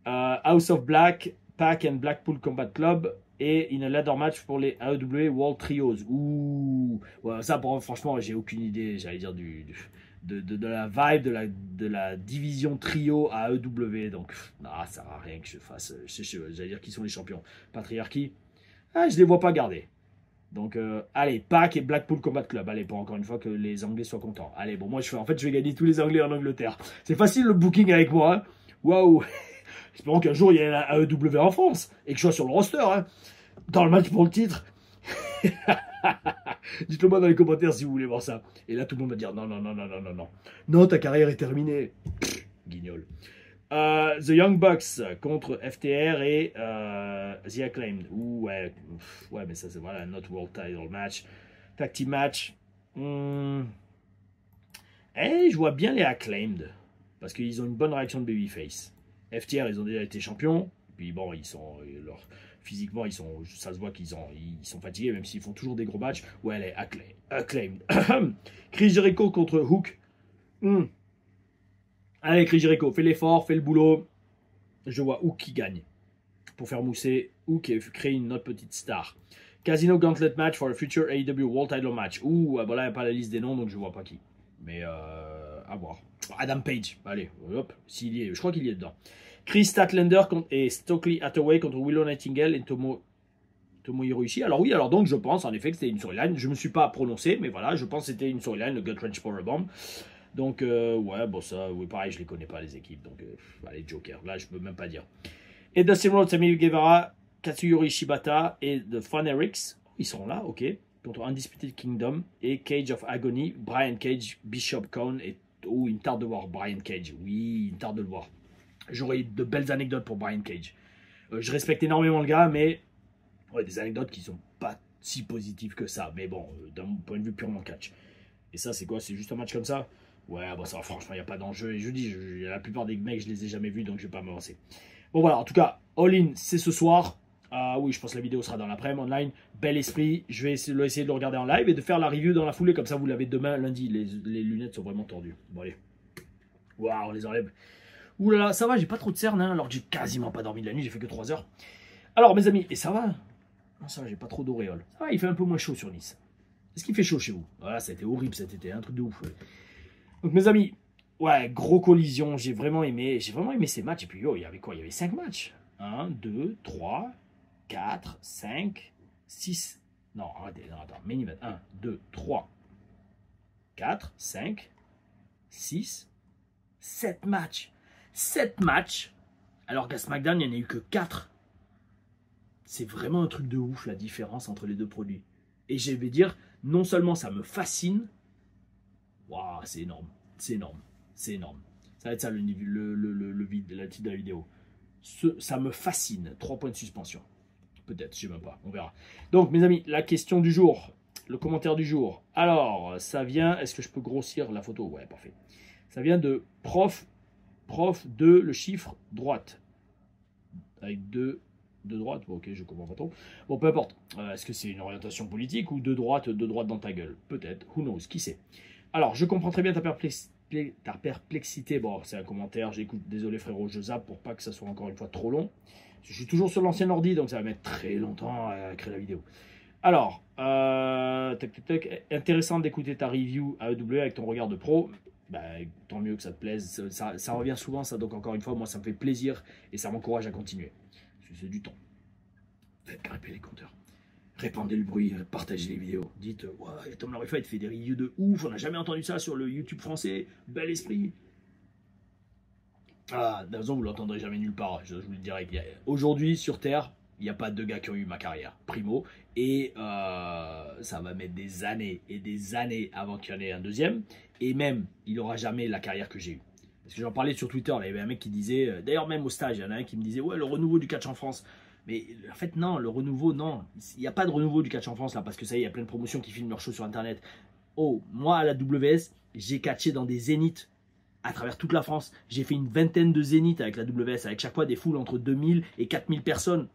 Speaker 1: House of Black, Pac and Blackpool Combat Club. Et in a ladder match pour les AEW World Trios. Ouais, ça, franchement, j'ai aucune idée, j'allais dire, de la vibe de la division trio à AEW. Donc, ça sert à rien que je fasse. J'allais dire qui sont les champions. Patriarchy, je les vois pas garder. Donc, allez, Pac et Blackpool Combat Club. Allez, pour encore une fois que les Anglais soient contents. Allez, bon, moi, je vais gagner tous les Anglais en Angleterre. C'est facile le booking avec moi. Hein. Waouh! Espérons qu'un jour il y ait la AEW en France et que je sois sur le roster, hein, dans le match pour le titre. Dites-le moi dans les commentaires si vous voulez voir ça. Et là, tout le monde va dire non. Non, ta carrière est terminée. Guignol. The Young Bucks contre FTR et The Acclaimed. Ouais, mais ça, c'est voilà, not world title match. Tag team match. Je vois bien les Acclaimed parce qu'ils ont une bonne réaction de babyface. FTR, ils ont déjà été champions. Puis bon, physiquement, ça se voit qu'ils sont fatigués, même s'ils font toujours des gros matchs. Ouais, les Acclaimed. Chris Jericho contre Hook. Allez, Chris Jericho, fais l'effort, fais le boulot. Je vois Hook qui gagne. Pour faire mousser Hook et créer une autre petite star. Casino Gauntlet match for a future AEW World Title match. Là, il n'y a pas la liste des noms, donc je vois pas qui. Mais à voir. Adam Page, allez, hop, s'il y est, je crois qu'il y est dedans. Chris Statlander et Stokely Hathaway contre Willow Nightingale et Tomohiro Ishii. Alors oui, alors donc je pense en effet que c'était une storyline. Je ne me suis pas prononcé, mais voilà, je pense que c'était une storyline, le Gut Wrench Powerbomb. Donc ouais, bon ça, oui pareil, je les connais pas les équipes, donc allez, Joker, là je peux même pas dire. Et Dustin Rhodes, Sammy Guevara, Katsuyori Shibata et The Funerics, ils sont là, ok, contre Undisputed Kingdom et Cage of Agony, Brian Cage, Bishop Cohn et... Oh, il me tarde de voir Brian Cage, oui, il me tarde de le voir. J'aurais eu de belles anecdotes pour Brian Cage. Je respecte énormément le gars, mais ouais, des anecdotes qui sont pas si positives que ça. Mais bon, d'un point de vue purement catch. Et ça, c'est quoi? C'est juste un match comme ça? Ouais, bon, ça, franchement, il n'y a pas d'enjeu. Et je dis, la plupart des mecs, je les ai jamais vus, donc je vais pas m'avancer. Bon, voilà, en tout cas, All In, c'est ce soir. Oui, je pense que la vidéo sera dans l'après-midi, online. Bel esprit. Je vais essayer de le regarder en live et de faire la review dans la foulée. Comme ça, vous l'avez demain, lundi. Les lunettes sont vraiment tordues. Bon, allez. Waouh, on les enlève. Ouh là là, ça va, j'ai pas trop de cernes, hein, alors que j'ai quasiment pas dormi de la nuit, j'ai fait que 3 heures. Alors, mes amis, et ça va? Non, ça va, j'ai pas trop d'auréoles. Ça va, il fait un peu moins chaud sur Nice. Est-ce qu'il fait chaud chez vous? Voilà, ça a été horrible cet été, un truc de ouf. Ouais. Donc, mes amis, ouais, gros collision, j'ai vraiment aimé ces matchs. Et puis, yo, il y avait quoi? Il y avait 5 matchs. 1, 2, 3, 4, 5, 6. Non, arrêtez, non, attends, main event. 1, 2, 3, 4, 5, 6, 7 matchs. 7 matchs, alors qu'à SmackDown, il n'y en a eu que 4. C'est vraiment un truc de ouf, la différence entre les deux produits. Et je vais dire, non seulement ça me fascine, waouh, c'est énorme, c'est énorme, c'est énorme. Ça va être ça le titre de la vidéo. Ça me fascine, 3 points de suspension. Peut-être, je ne sais même pas, on verra. Donc, mes amis, la question du jour, le commentaire du jour. Alors, ça vient, est-ce que je peux grossir la photo? Ouais, parfait. Ça vient de prof de le chiffre droite. Avec deux de droite. Bon, ok, je comprends pas trop. Bon, peu importe. Est-ce que c'est une orientation politique ou de droite dans ta gueule? Peut-être. Who knows? Qui sait? Alors, je comprends très bien ta perplexité. Bon, c'est un commentaire. J'écoute. Désolé, frérot, je zappe pour pas que ça soit encore une fois trop long. Je suis toujours sur l'ancien ordi, donc ça va mettre très longtemps à créer la vidéo. Alors, intéressant d'écouter ta review AEW avec ton regard de pro. Bah, tant mieux que ça te plaise, ça revient souvent ça, donc encore une fois, moi ça me fait plaisir et ça m'encourage à continuer. C'est du temps. Faites grimper les compteurs. Répandez le bruit, partagez les vidéos. Dites, ouais, Tom Larifa, il fait des reviews de ouf, on n'a jamais entendu ça sur le YouTube français, bel esprit. Ah, de toute façon, vous ne l'entendrez jamais nulle part, je vous le dirai. Aujourd'hui, sur Terre, il n'y a pas 2 gars qui ont eu ma carrière, primo, et ça va mettre des années et des années avant qu'il y en ait un deuxième, et même, il n'aura jamais la carrière que j'ai eue. Parce que j'en parlais sur Twitter, là, il y avait un mec qui disait, d'ailleurs même au stage, il y en a un qui me disait, ouais, le renouveau du catch en France. Mais en fait, non, le renouveau, non, il n'y a pas de renouveau du catch en France, là, parce que ça y est, il y a plein de promotions qui filment leurs shows sur Internet. Oh, moi, à la WS, j'ai catché dans des zéniths à travers toute la France. J'ai fait une vingtaine de zéniths avec la WS, avec chaque fois des foules entre 2000 et 4000 personnes.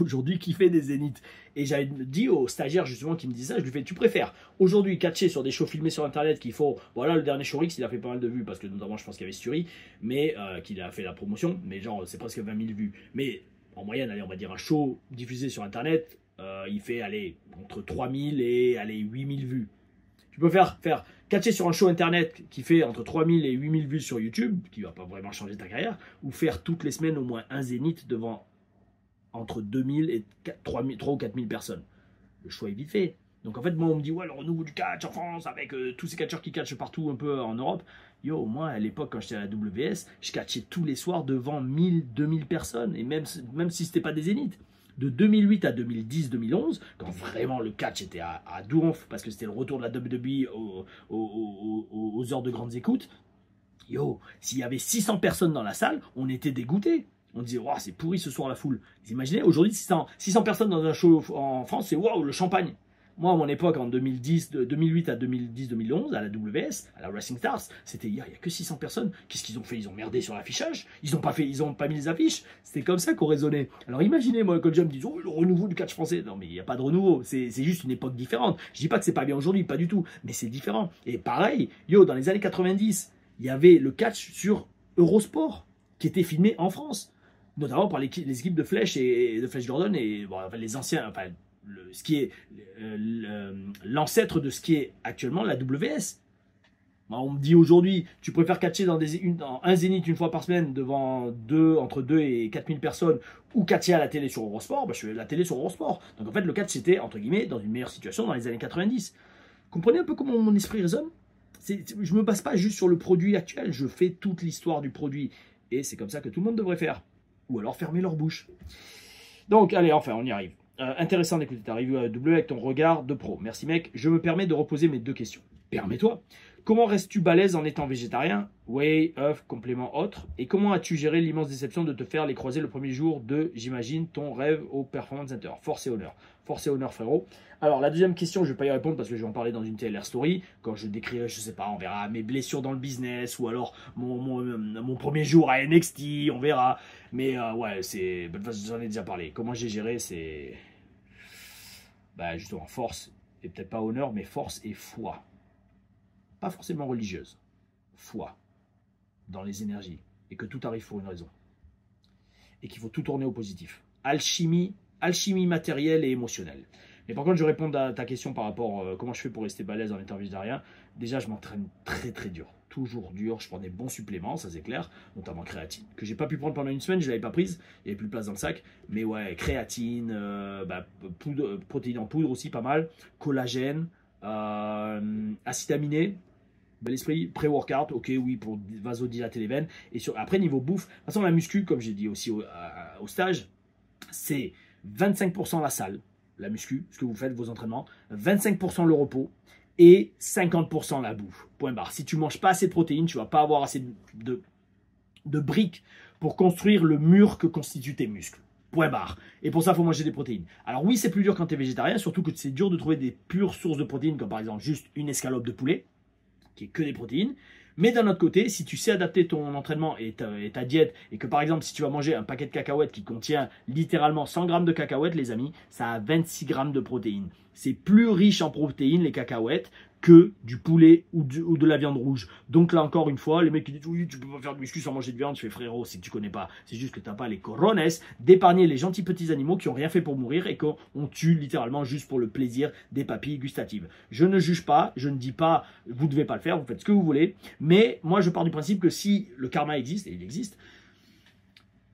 Speaker 1: Aujourd'hui, qui fait des zéniths? Et j'avais dit au stagiaire justement qui me disait ça, je lui fais, tu préfères aujourd'hui catcher sur des shows filmés sur Internet qui font, voilà, le dernier Showrix, il a fait pas mal de vues, parce que notamment je pense qu'il y avait Suri, mais qu'il a fait la promotion, mais genre c'est presque 20 000 vues. Mais en moyenne, allez, on va dire un show diffusé sur Internet, il fait, allez, entre 3000 et, allez, 8000 vues. Tu peux faire catcher sur un show Internet qui fait entre 3000 et 8000 vues sur YouTube, qui va pas vraiment changer ta carrière, ou faire toutes les semaines au moins un zénith devant entre 2000 et 3 ou 4000 personnes. Le choix est vite fait. Donc en fait, moi on me dit, ouais, le renouveau du catch en France, avec tous ces catcheurs qui catchent partout un peu en Europe. Yo, moi à l'époque, quand j'étais à la WS, je catchais tous les soirs devant 1000, 2000 personnes, et même si c'était pas des zéniths. De 2008 à 2010-2011, quand vraiment le catch était à donf, parce que c'était le retour de la WWE aux heures de grandes écoutes, yo, s'il y avait 600 personnes dans la salle, on était dégoûtés. On disait, waouh, c'est pourri ce soir la foule. Vous imaginez, aujourd'hui, 600 personnes dans un show en France, c'est waouh, le champagne. Moi, à mon époque, en 2008 à 2010-2011, à la WS, à la Wrestling Stars, c'était, il n'y a que 600 personnes. Qu'est-ce qu'ils ont fait? Ils ont merdé sur l'affichage. Ils n'ont pas mis les affiches. C'était comme ça qu'on raisonnait. Alors imaginez, moi, quand je me dis, oh, le renouveau du catch français. Non, mais il n'y a pas de renouveau. C'est juste une époque différente. Je dis pas que c'est pas bien aujourd'hui, pas du tout. Mais c'est différent. Et pareil, yo, dans les années 90, il y avait le catch sur Eurosport, qui était filmé en France. Notamment par les équipes de Flash et de Flash Gordon et bon, enfin, les anciens, enfin, ce qui est l'ancêtre de ce qui est actuellement la WS. On me dit aujourd'hui, tu préfères catcher dans un zénith une fois par semaine devant entre 2 et 4000 personnes ou catcher à la télé sur Eurosport, je fais la télé sur Eurosport. Donc en fait, le catch, c'était, entre guillemets, dans une meilleure situation dans les années 90. Comprenez un peu comment mon esprit résonne? Je ne me base pas juste sur le produit actuel, je fais toute l'histoire du produit. Et c'est comme ça que tout le monde devrait faire. Ou alors fermer leur bouche. Donc, allez, enfin, on y arrive. Intéressant d'écouter ta review AEW avec ton regard de pro. Merci mec, je me permets de reposer mes 2 questions. Permets-toi. Comment restes-tu balèze en étant végétarien? Whey, œuf, complément autre. Et comment as-tu géré l'immense déception de te faire les croiser le premier jour de, j'imagine, ton rêve au Performance Center? Force et honneur. Force et honneur, frérot. Alors, la deuxième question, je ne vais pas y répondre parce que je vais en parler dans une TLR Story. Quand je décrirai, je ne sais pas, on verra mes blessures dans le business ou alors mon premier jour à NXT, on verra. Mais ouais, j'en ai déjà parlé. Comment j'ai géré, c'est... justement, force, et peut-être pas honneur, mais force et foi. Pas forcément religieuse, foi dans les énergies et que tout arrive pour une raison et qu'il faut tout tourner au positif. Alchimie matérielle et émotionnelle. Mais par contre, je réponds à ta question par rapport à comment je fais pour rester balèze en étant végétarien. Déjà, je m'entraîne très très dur, toujours dur. Je prends des bons suppléments, ça c'est clair, notamment créatine, que j'ai pas pu prendre pendant une semaine, je l'avais pas prise, il n'y avait plus de place dans le sac. Mais ouais, créatine, protéines en poudre aussi pas mal, collagène, acides aminés. Bel esprit, pré-workout, ok, oui, pour vasodilater les veines. Et après, niveau bouffe, de toute façon, la muscu, comme j'ai dit aussi au stage, c'est 25% la salle, la muscu, ce que vous faites, vos entraînements, 25% le repos et 50% la bouffe. Point barre. Si tu ne manges pas assez de protéines, tu ne vas pas avoir assez de briques pour construire le mur que constituent tes muscles. Point barre. Et pour ça, il faut manger des protéines. Alors oui, c'est plus dur quand tu es végétarien, surtout que c'est dur de trouver des pures sources de protéines, comme par exemple juste une escalope de poulet, qui est que des protéines. Mais d'un autre côté, si tu sais adapter ton entraînement et ta diète, et que par exemple, si tu vas manger un paquet de cacahuètes qui contient littéralement 100 grammes de cacahuètes, les amis, ça a 26 grammes de protéines. C'est plus riche en protéines, les cacahuètes, que du poulet ou de la viande rouge. Donc là, encore une fois, les mecs qui disent « Oui, tu peux pas faire de muscu sans manger de viande », je fais « Frérot, c'est que tu connais pas. C'est juste que tu n'as pas les corones d'épargner les gentils petits animaux qui n'ont rien fait pour mourir et qu'on tue littéralement juste pour le plaisir des papilles gustatives. » Je ne juge pas, je ne dis pas « Vous ne devez pas le faire, vous faites ce que vous voulez. » Mais moi, je pars du principe que si le karma existe, et il existe,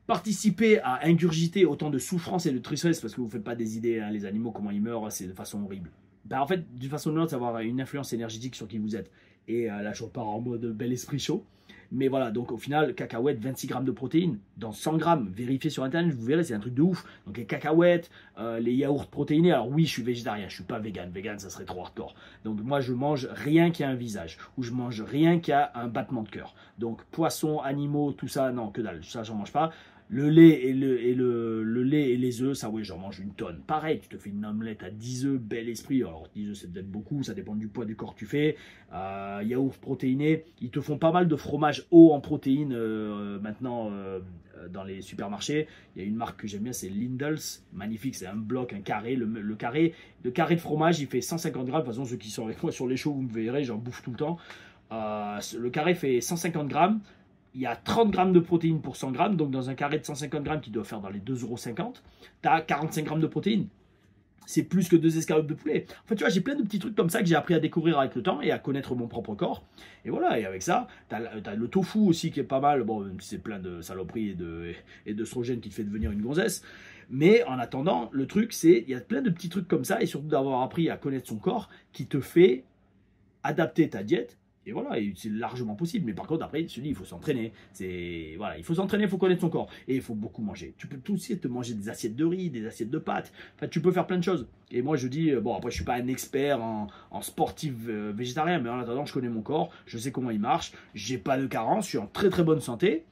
Speaker 1: participer à ingurgiter autant de souffrance et de tristesse, parce que vous ne faites pas des idées, hein, les animaux, comment ils meurent, c'est de façon horrible. En fait, d'une façon ou d'une autre, ça va avoir une influence énergétique sur qui vous êtes. Et là, je repars en mode bel esprit chaud. Mais voilà, donc au final, cacahuètes, 26 grammes de protéines dans 100 grammes. Vérifiez sur Internet, vous verrez, c'est un truc de ouf. Donc les cacahuètes, les yaourts protéinés. Alors oui, je suis végétarien, je ne suis pas vegan. Vegan, ça serait trop hardcore. Donc moi, je mange rien qui a un visage. Ou je mange rien qui a un battement de cœur. Donc poissons, animaux, tout ça, non, que dalle. Ça, j'en mange pas. Le lait et les œufs, ça oui, j'en mange une tonne. Pareil, tu te fais une omelette à 10 œufs, bel esprit. Alors 10 œufs, c'est peut-être beaucoup, ça dépend du poids du corps que tu fais. Yaourt protéiné, ils te font pas mal de fromage haut en protéines maintenant dans les supermarchés. Il y a une marque que j'aime bien, c'est Lindels. Magnifique, c'est un bloc, un carré. Le carré de fromage, il fait 150 grammes. De toute façon, ceux qui sont avec moi sur les shows, vous me verrez, j'en bouffe tout le temps. Le carré fait 150 grammes. Il y a 30 grammes de protéines pour 100 grammes. Donc, dans un carré de 150 grammes qui doit faire dans les 2,50 €, tu as 45 grammes de protéines. C'est plus que 2 escalopes de poulet. En fait, tu vois, j'ai plein de petits trucs comme ça que j'ai appris à découvrir avec le temps et à connaître mon propre corps. Et voilà, et avec ça, tu as le tofu aussi qui est pas mal. Bon, c'est plein de saloperies et d'œstrogènes qui te fait devenir une gonzesse. Mais en attendant, le truc, c'est il y a plein de petits trucs comme ça et surtout d'avoir appris à connaître son corps qui te fait adapter ta diète. Et voilà, c'est largement possible. Mais par contre, après, je te dis, il faut s'entraîner. Voilà, il faut s'entraîner, il faut connaître son corps. Et il faut beaucoup manger. Tu peux tout aussi te manger des assiettes de riz, des assiettes de pâtes. Enfin, tu peux faire plein de choses. Et moi, je dis, bon, après, je suis pas un expert en sportif végétarien. Mais en attendant, je connais mon corps. Je sais comment il marche. J'ai pas de carence. Je suis en très très bonne santé.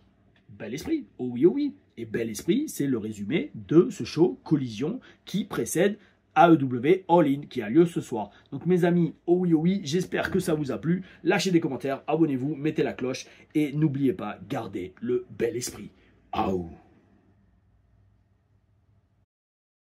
Speaker 1: Bel esprit. Oh oui, oh oui. Et bel esprit, c'est le résumé de ce show Collision qui précède AEW All-In qui a lieu ce soir. Donc mes amis, oh oui, j'espère que ça vous a plu. Lâchez des commentaires, abonnez-vous, mettez la cloche et n'oubliez pas, gardez le bel esprit. Aouh.